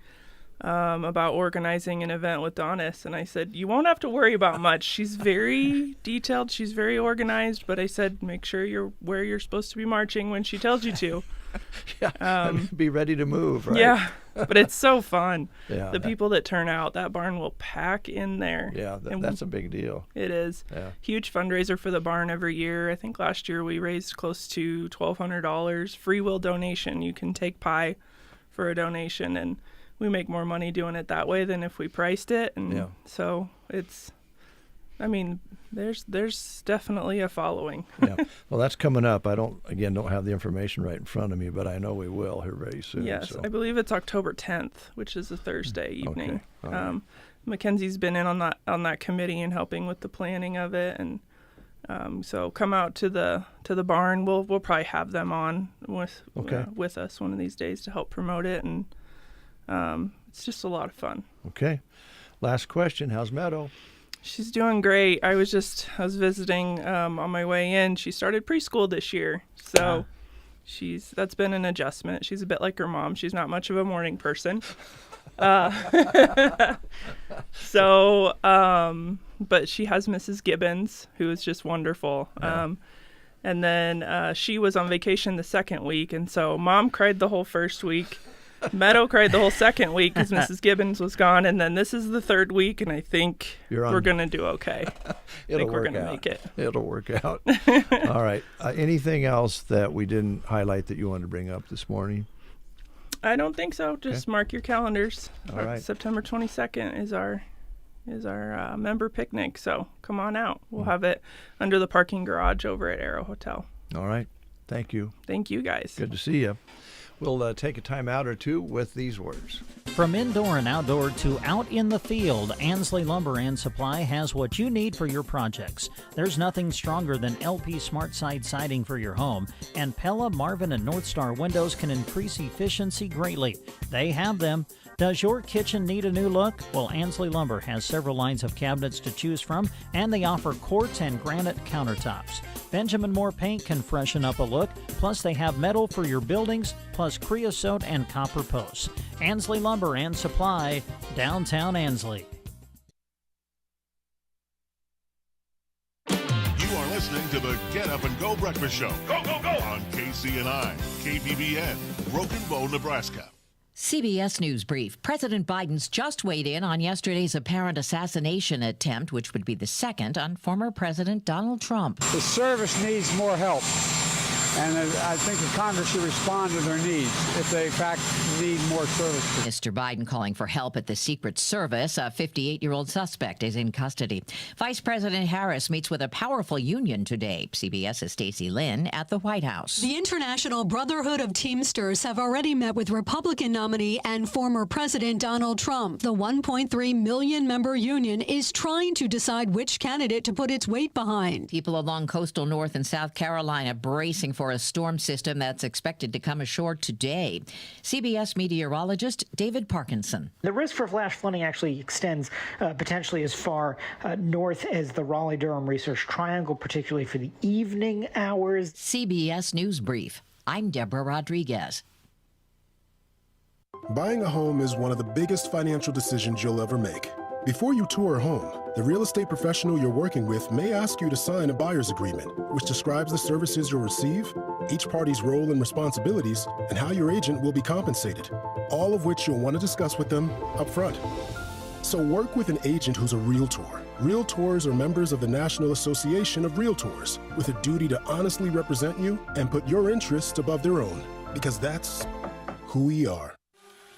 about organizing an event with Donis. And I said, you won't have to worry about much. She's very detailed. She's very organized. But I said, make sure you're where you're supposed to be marching when she tells you to. Be ready to move, right? Yeah, but it's so fun. Yeah, the people that turn out, that barn will pack in there. Yeah, that's a big deal. It is. Yeah. Huge fundraiser for the barn every year. I think last year we raised close to $1,200. Free will donation. You can take pie for a donation, and we make more money doing it that way than if we priced it. And so it's, I mean, there's definitely a following. Yeah. Well, that's coming up. I don't have the information right in front of me, but I know we will here very soon. Yes, so. I believe it's October 10th, which is a Thursday evening. Okay. All right. Mackenzie's been in on that committee and helping with the planning of it, and so come out to the barn. We'll probably have them on with us one of these days to help promote it, and it's just a lot of fun. Okay. Last question. How's Meadow? She's doing great. I was visiting on my way in. She started preschool this year, so that's been an adjustment. She's a bit like her mom. She's not much of a morning person. But she has Mrs. Gibbons, who is just wonderful. Yeah. And then she was on vacation the second week, and so Mom cried the whole first week. Meadow cried the whole second week because Mrs. Gibbons was gone, and then this is the third week, and I think we're going to do okay. I think we're going to make it. It'll work out. All right. Anything else that we didn't highlight that you wanted to bring up this morning? I don't think so. Just mark your calendars. All right. September 22nd is our member picnic, so come on out. We'll have it under the parking garage over at Arrow Hotel. All right. Thank you. Thank you, guys. Good to see you. We'll take a time out or two with these words. From indoor and outdoor to out in the field, Ansley Lumber and Supply has what you need for your projects. There's nothing stronger than LP Smart Side siding for your home, and Pella, Marvin, and North Star windows can increase efficiency greatly. They have them. Does your kitchen need a new look? Well, Ansley Lumber has several lines of cabinets to choose from, and they offer quartz and granite countertops. Benjamin Moore Paint can freshen up a look, plus they have metal for your buildings, plus creosote and copper posts. Ansley Lumber and Supply, downtown Ansley. You are listening to the Get Up and Go Breakfast Show. Go, go, go! On KCNI, KBBN, Broken Bow, Nebraska. CBS News Brief. President Biden's just weighed in on yesterday's apparent assassination attempt, which would be the second on former President Donald Trump. The service needs more help, and I think the Congress should respond to their needs if they, in fact, need more service. Mr. Biden calling for help at the Secret Service. A 58-year-old suspect is in custody. Vice President Harris meets with a powerful union today. CBS's Stacey Lynn at the White House. The International Brotherhood of Teamsters have already met with Republican nominee and former President Donald Trump. The 1.3 million member union is trying to decide which candidate to put its weight behind. People along coastal North and South Carolina bracing for a storm system that's expected to come ashore today. CBS meteorologist David Parkinson. The risk for flash flooding actually extends potentially as far north as the Raleigh-Durham Research Triangle, particularly for the evening hours. CBS News Brief. I'm Deborah Rodriguez. Buying a home is one of the biggest financial decisions you'll ever make. Before you tour a home, the real estate professional you're working with may ask you to sign a buyer's agreement, which describes the services you'll receive, each party's role and responsibilities, and how your agent will be compensated, all of which you'll want to discuss with them up front. So work with an agent who's a Realtor. Realtors are members of the National Association of Realtors with a duty to honestly represent you and put your interests above their own, because that's who we are.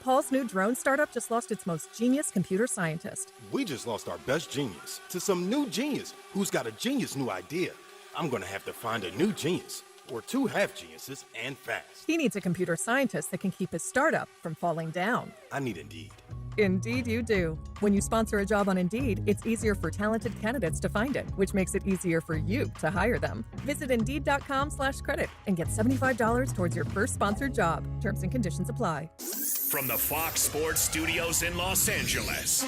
Paul's new drone startup just lost its most genius computer scientist. We just lost our best genius to some new genius who's got a genius new idea. I'm going to have to find a new genius, or two half geniuses, and fast. He needs a computer scientist that can keep his startup from falling down. I need Indeed. Indeed you do. When you sponsor a job on Indeed, it's easier for talented candidates to find it, which makes it easier for you to hire them. Visit Indeed.com/credit and get $75 towards your first sponsored job. Terms and conditions apply. from the Fox Sports Studios in Los Angeles,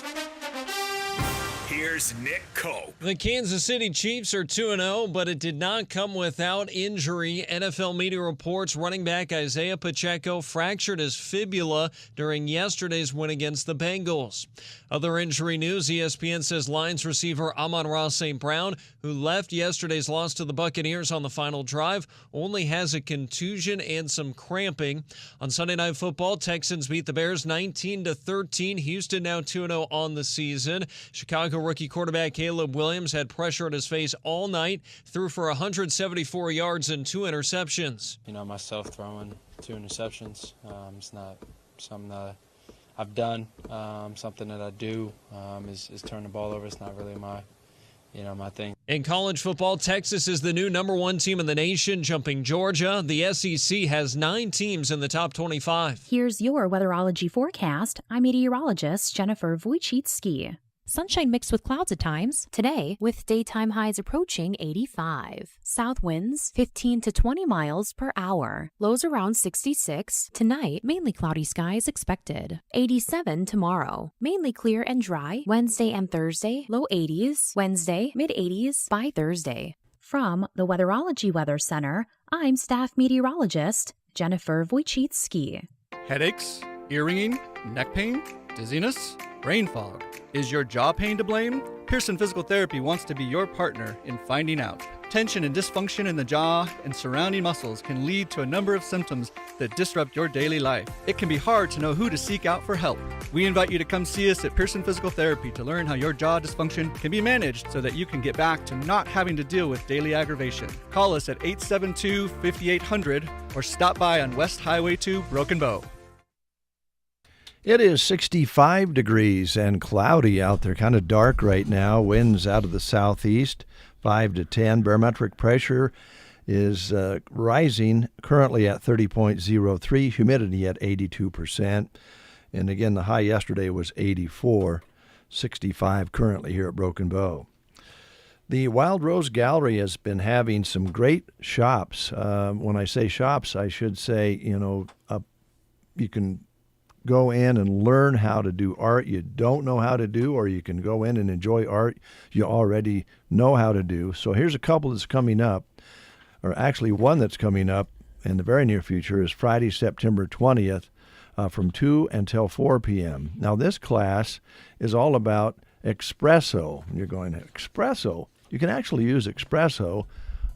here's Nick Cope. The Kansas City Chiefs are 2-0, but it did not come without injury. NFL media reports running back Isaiah Pacheco fractured his fibula during yesterday's win against the Bengals. Other injury news, ESPN says Lions receiver Amon-Ra St. Brown, who left yesterday's loss to the Buccaneers on the final drive, only has a contusion and some cramping. On Sunday Night Football, Texans beat the Bears 19-13. Houston now 2-0 on the season. Chicago rookie quarterback Caleb Williams had pressure at his face all night, threw for 174 yards and 2 interceptions. Myself throwing 2 interceptions, it's not something that I've done. Something that I do is turn the ball over. It's not really my thing. In college football, Texas is the new #1 team in the nation, jumping Georgia. The SEC has 9 teams in the top 25. Here's your weatherology forecast. I'm meteorologist Jennifer Wojcicki. Sunshine mixed with clouds at times. Today, with daytime highs approaching 85. South winds 15 to 20 miles per hour. Lows around 66. Tonight, mainly cloudy skies expected. 87 tomorrow. Mainly clear and dry. Wednesday and Thursday, low 80s. Wednesday, mid-80s by Thursday. From the Weatherology Weather Center, I'm staff meteorologist Jennifer Wojcicki. Headaches, ear ringing, neck pain, dizziness, brain fog. Is your jaw pain to blame? Pearson Physical Therapy wants to be your partner in finding out. Tension and dysfunction in the jaw and surrounding muscles can lead to a number of symptoms that disrupt your daily life. It can be hard to know who to seek out for help. We invite you to come see us at Pearson Physical Therapy to learn how your jaw dysfunction can be managed so that you can get back to not having to deal with daily aggravation. Call us at 872-5800 or stop by on West Highway 2, Broken Bow. It is 65 degrees and cloudy out there, kind of dark right now. Winds out of the southeast, 5 to 10. Barometric pressure is rising, currently at 30.03. Humidity at 82%. And again, the high yesterday was 84. 65 currently here at Broken Bow. The Wild Rose Gallery has been having some great shops. When I say shops, I should say, you can go in and learn how to do art you don't know how to do, or you can go in and enjoy art you already know how to do. So here's a couple that's coming up, or actually one that's coming up in the very near future is Friday, September 20th from 2 until 4 p.m. Now this class is all about espresso. And you're going, espresso? You can actually use espresso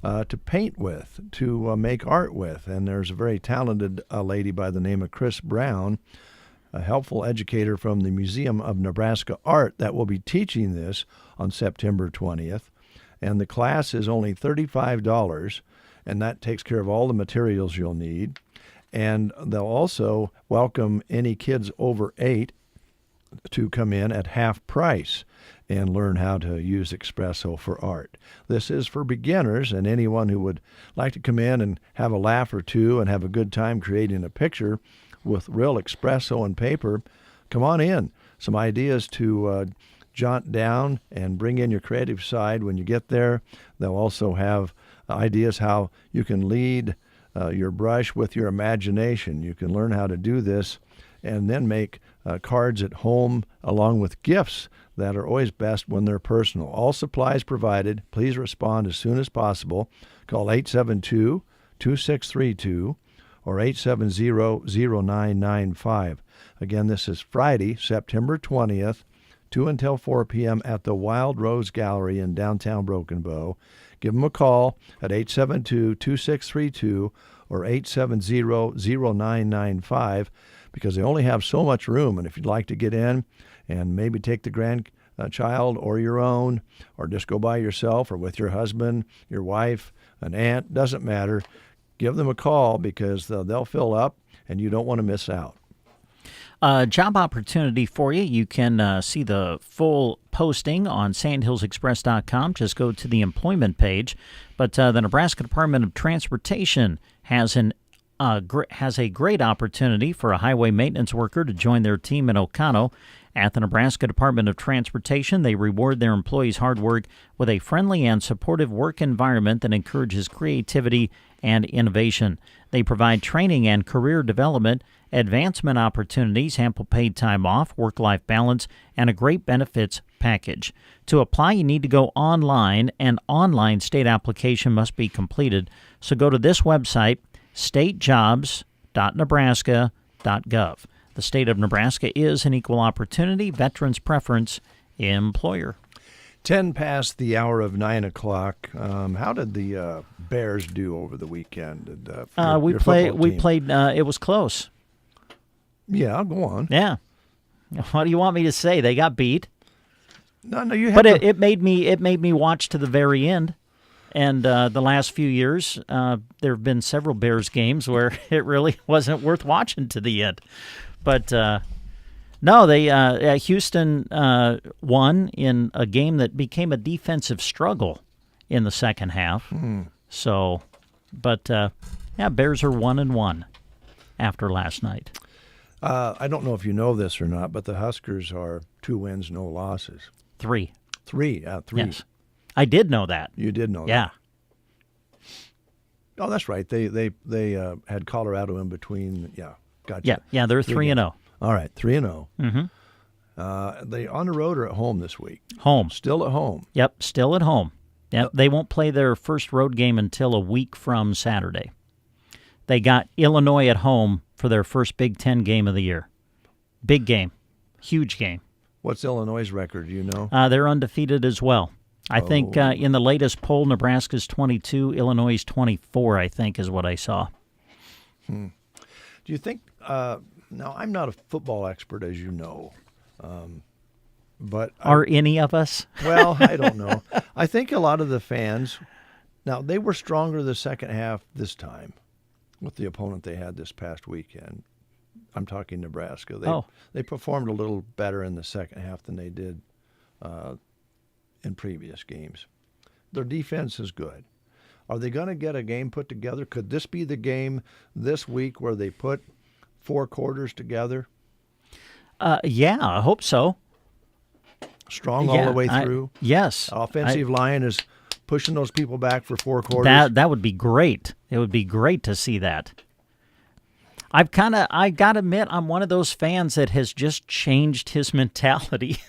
to paint with, to make art with. And there's a very talented lady by the name of Chris Brown, a helpful educator from the Museum of Nebraska Art, that will be teaching this on September 20th. And the class is only $35, and that takes care of all the materials you'll need. And they'll also welcome any kids over 8 to come in at half price and learn how to use espresso for art. This is for beginners, and anyone who would like to come in and have a laugh or two and have a good time creating a picture with real espresso and paper, come on in. Some ideas to jot down and bring in your creative side when you get there. They'll also have ideas how you can lead your brush with your imagination. You can learn how to do this and then make cards at home along with gifts that are always best when they're personal. All supplies provided. Please respond as soon as possible. Call 872-2632 or 870-0995. Again, this is Friday, September 20th, 2 until 4 p.m. at the Wild Rose Gallery in downtown Broken Bow. Give them a call at 872-2632 or 870-0995 because they only have so much room. And if you'd like to get in and maybe take the grandchild or your own, or just go by yourself or with your husband, your wife, an aunt, doesn't matter, give them a call because they'll fill up and you don't want to miss out. Job opportunity for you. You can see the full posting on sandhillsexpress.com. Just go to the employment page. But the Nebraska Department of Transportation has an has a great opportunity for a highway maintenance worker to join their team in Oconto. At the Nebraska Department of Transportation, they reward their employees' hard work with a friendly and supportive work environment that encourages creativity and innovation. They provide training and career development, advancement opportunities, ample paid time off, work-life balance, and a great benefits package. To apply, you need to go online. An online state application must be completed. So go to this website, statejobs.nebraska.gov. The state of Nebraska is an equal opportunity, veterans preference employer. 10 past the hour of 9 o'clock. How did the Bears do over the weekend? We played. It was close. Yeah, go on. Yeah. What do you want me to say? They got beat. No, you. But it made me watch to the very end. And the last few years, there have been several Bears games where it really wasn't worth watching to the end. But no, they Houston won in a game that became a defensive struggle in the second half. So, but Bears are 1-1 after last night. I don't know if you know this or not, but the Huskers are 2 wins, no losses. 3. 3. Yes. I did know that. You did know that. Yeah. Oh, that's right. They had Colorado in between. Yeah, gotcha. Yeah. They're 3-0. All right, 3-0. Mm-hmm. They on the road or at home this week? Home. Still at home. Yep, still at home. Yep. They won't play their first road game until a week from Saturday. They got Illinois at home for their first Big Ten game of the year. Big game. Huge game. What's Illinois' record, do you know? They're undefeated as well. I think in the latest poll, Nebraska's 22, Illinois' 24, I think, is what I saw. Do you think, now I'm not a football expert, as you know, but... Are any of us? Well, I don't know. I think a lot of the fans, now they were stronger the second half this time with the opponent they had this past weekend. I'm talking Nebraska. They performed a little better in the second half than they did in previous games. Their defense is good. Are they going to get a game put together? Could this be the game this week where they put 4 quarters together? Yeah, I hope so. Strong all the way through? Yes. Offensive line is pushing those people back for 4 quarters? That would be great. It would be great to see that. I got to admit, I'm one of those fans that has just changed his mentality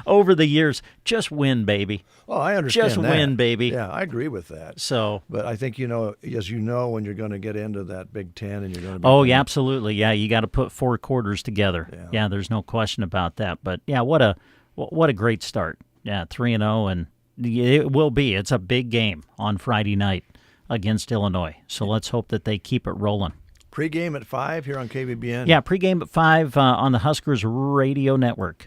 over the years. Just win, baby. Oh, I understand Just that. Win, baby. Yeah, I agree with that. So, but I think, as you know, when you're going to get into that Big Ten and you're going to be... Oh, yeah, absolutely. Yeah, you got to put 4 quarters together. Yeah, there's no question about that. But, yeah, what a great start. Yeah, 3-0, and it will be. It's a big game on Friday night against Illinois. So let's hope that they keep it rolling. Pre-game at 5 here on KBBN. Yeah, pre-game at 5 on the Huskers Radio Network.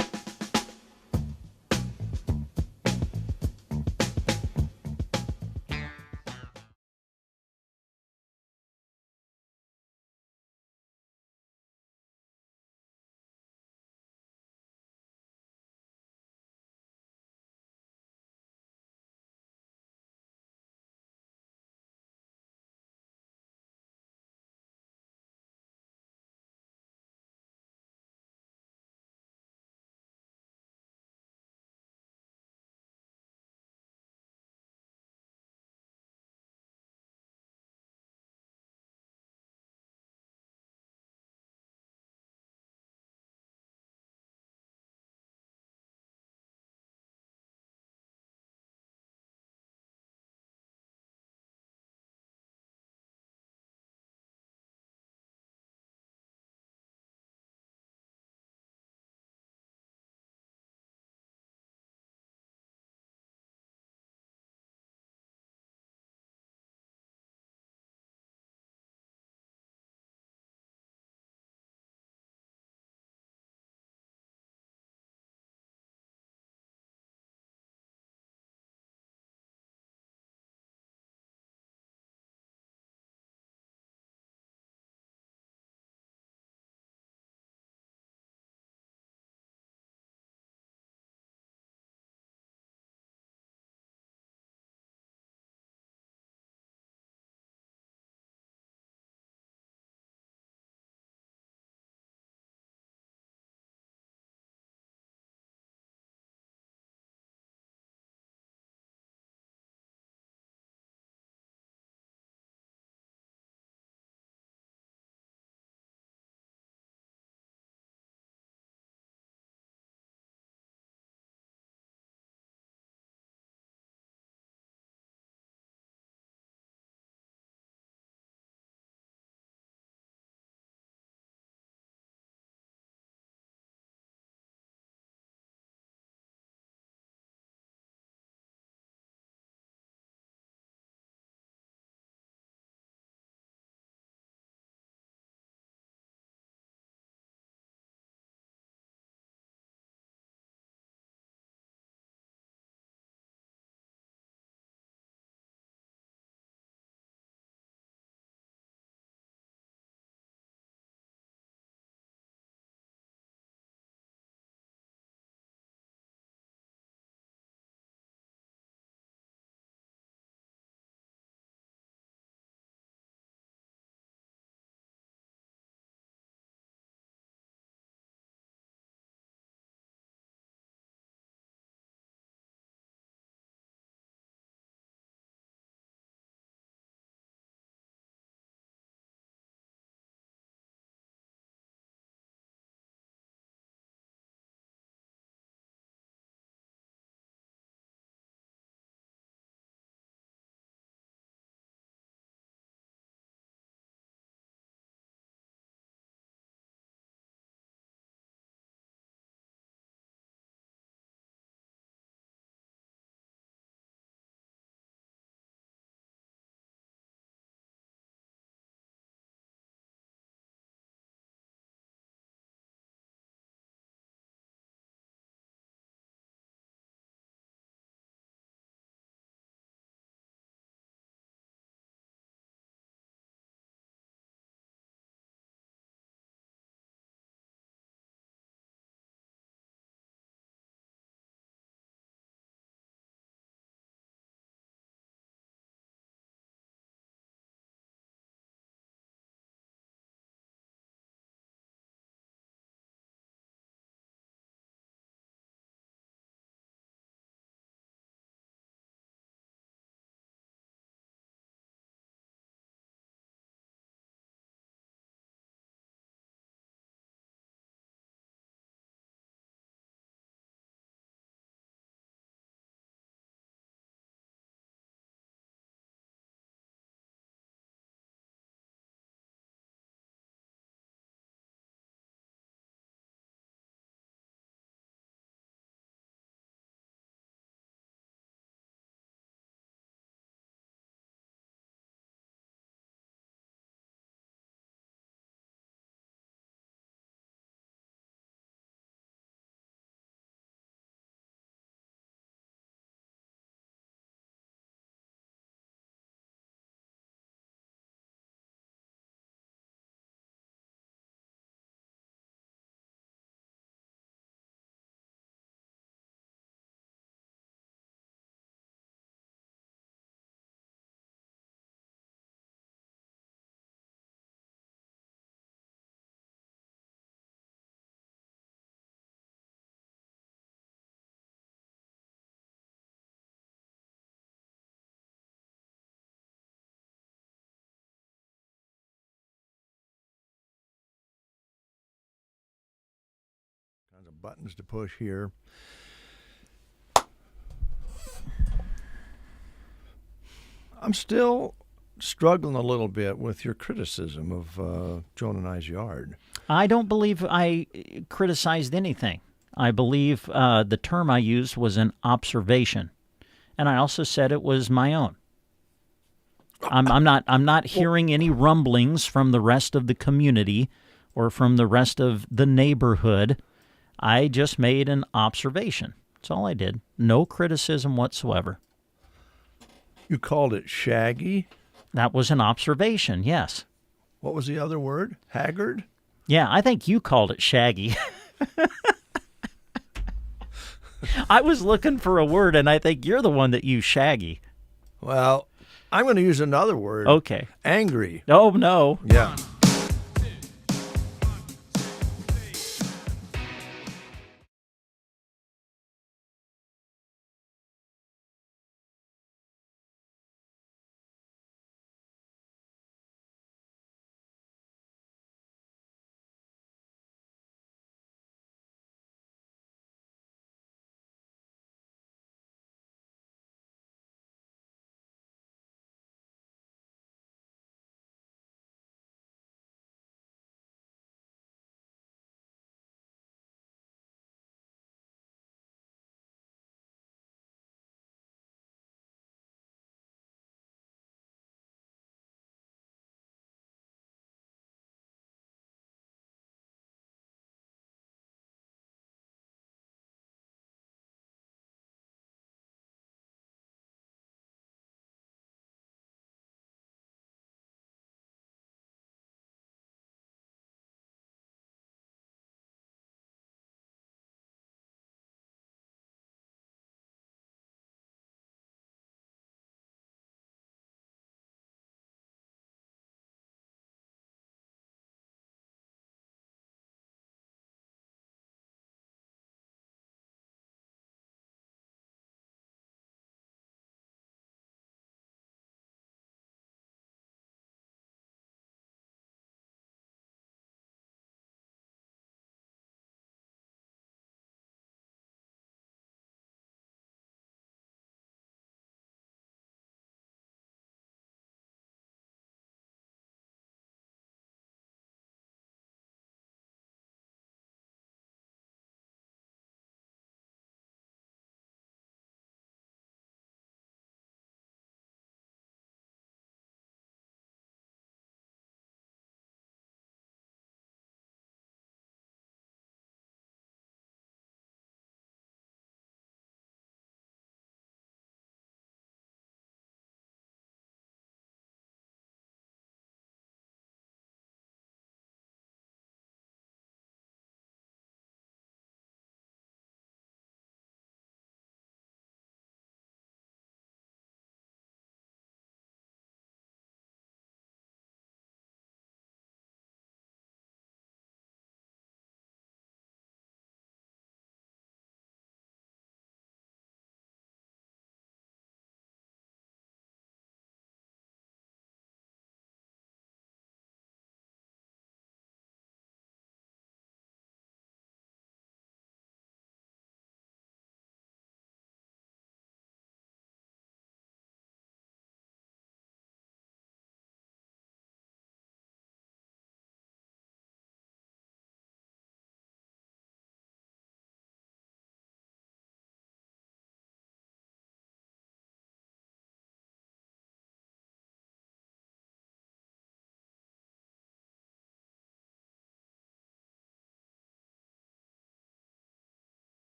kinds of buttons to push here. I'm still struggling a little bit with your criticism of Joan and I's yard. I don't believe I criticized anything. I believe the term I used was an observation, and I also said it was my own. I'm not hearing any rumblings from the rest of the community or from the rest of the neighborhood. I just made an observation. That's all I did. No criticism whatsoever. You called it shaggy? That was an observation, yes. What was the other word? Haggard? Yeah, I think you called it shaggy. I was looking for a word, and I think you're the one that used shaggy. Well, I'm going to use another word. Okay. Angry. Oh, no. Yeah.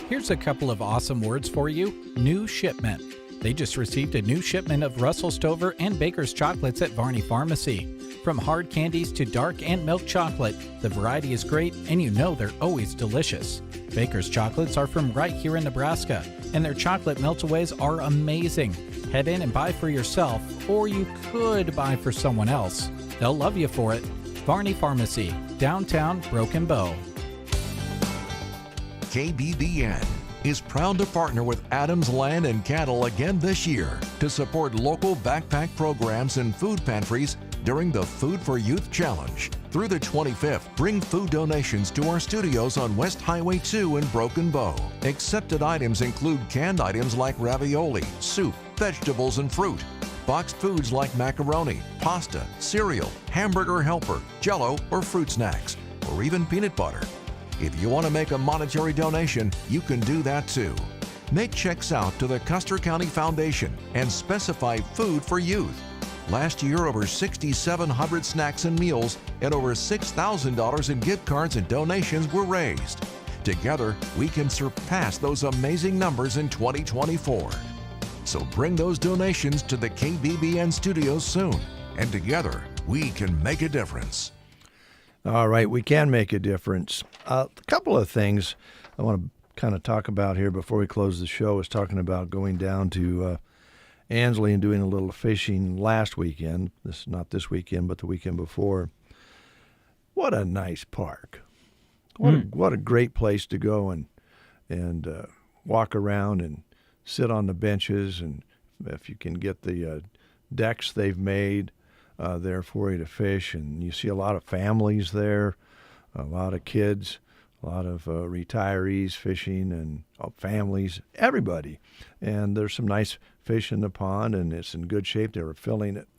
Here's a couple of awesome words for you. New shipment. They just received a new shipment of Russell Stover and Baker's chocolates at Varney Pharmacy. From hard candies to dark and milk chocolate, the variety is great and you know they're always delicious. Baker's chocolates are from right here in Nebraska, and their chocolate melt-aways are amazing. Head in and buy for yourself, or you could buy for someone else. They'll love you for it. Varney Pharmacy, downtown Broken Bow. KBBN is proud to partner with Adams Land and Cattle again this year to support local backpack programs and food pantries during the Food for Youth Challenge. Through the 25th, bring food donations to our studios on West Highway 2 in Broken Bow. Accepted items include canned items like ravioli, soup, vegetables, and fruit. Boxed foods like macaroni, pasta, cereal, hamburger helper, Jell-O, or fruit snacks, or even peanut butter. If you want to make a monetary donation, you can do that too. Make checks out to the Custer County Foundation and specify Food for Youth. Last year, over 6,700 snacks and meals and over $6,000 in gift cards and donations were raised. Together, we can surpass those amazing numbers in 2024. So bring those donations to the KBBN studios soon, and together, we can make a difference. All right, we can make a difference. A couple of things I want to kind of talk about here before we close the show is talking about going down to Ansley and doing a little fishing last weekend. Not this weekend, but the weekend before. What a nice park. What a great place to go and walk around and sit on the benches, and if you can get the decks they've made there for you to fish, and you see a lot of families there, a lot of kids, a lot of retirees fishing, and families, everybody. And there's some nice fish in the pond, and it's in good shape. They were filling it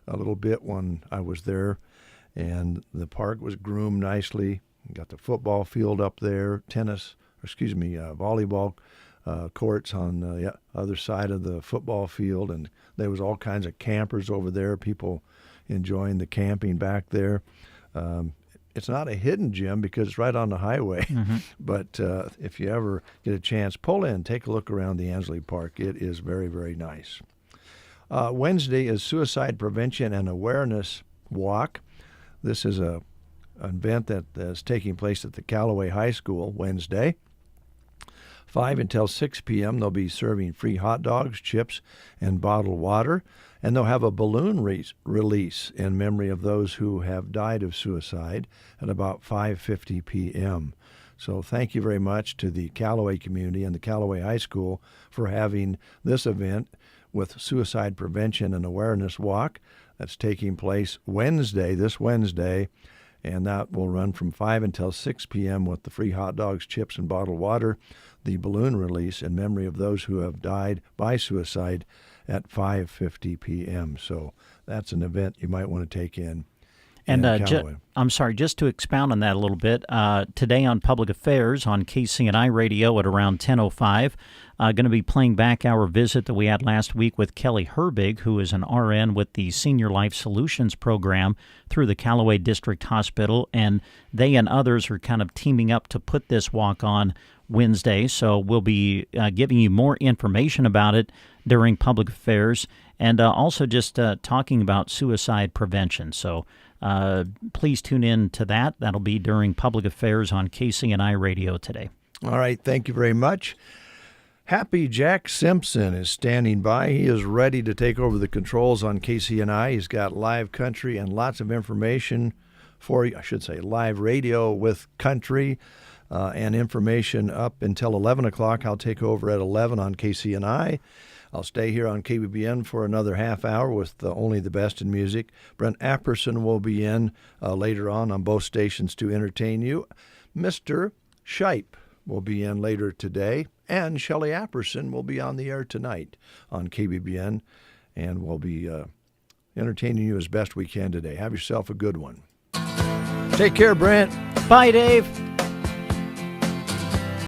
a little bit when I was there, and the park was groomed nicely. You got the football field up there, volleyball courts on the other side of the football field, and there was all kinds of campers over there, people enjoying the camping back there. It's not a hidden gem because it's right on the highway, but if you ever get a chance, pull in, take a look around the Ansley Park. It is very, very nice. Wednesday is Suicide Prevention and Awareness Walk. This is an event that is taking place at the Callaway High School Wednesday. 5 until 6 p.m., they'll be serving free hot dogs, chips, and bottled water. And they'll have a balloon release in memory of those who have died of suicide at about 5:50 p.m. So thank you very much to the Callaway community and the Callaway High School for having this event with Suicide Prevention and Awareness Walk that's taking place this Wednesday, and that will run from 5 until 6 p.m. with the free hot dogs, chips, and bottled water, the balloon release in memory of those who have died by suicide at 5:50 p.m. So that's an event you might want to take in. And I'm sorry, just to expound on that a little bit, today on Public Affairs on KCNI Radio at around 10:05, going to be playing back our visit that we had last week with Kelly Herbig, who is an RN with the Senior Life Solutions Program through the Callaway District Hospital, and they and others are kind of teaming up to put this walk on Wednesday, so we'll be giving you more information about it during Public Affairs, and also just talking about suicide prevention. So please tune in to that. That'll be during Public Affairs on KCNI Radio today. All right, thank you very much. Happy Jack Simpson is standing by. He is ready to take over the controls on KCNI. He's got live country and lots of information for you. I should say live radio with country and information up until 11 o'clock. I'll take over at 11 on KCNI. I'll stay here on KBBN for another half hour with only the best in music. Brent Apperson will be in later on both stations to entertain you. Mr. Shipe will be in later today, and Shelley Apperson will be on the air tonight on KBBN, and we'll be entertaining you as best we can today. Have yourself a good one. Take care, Brent. Bye, Dave.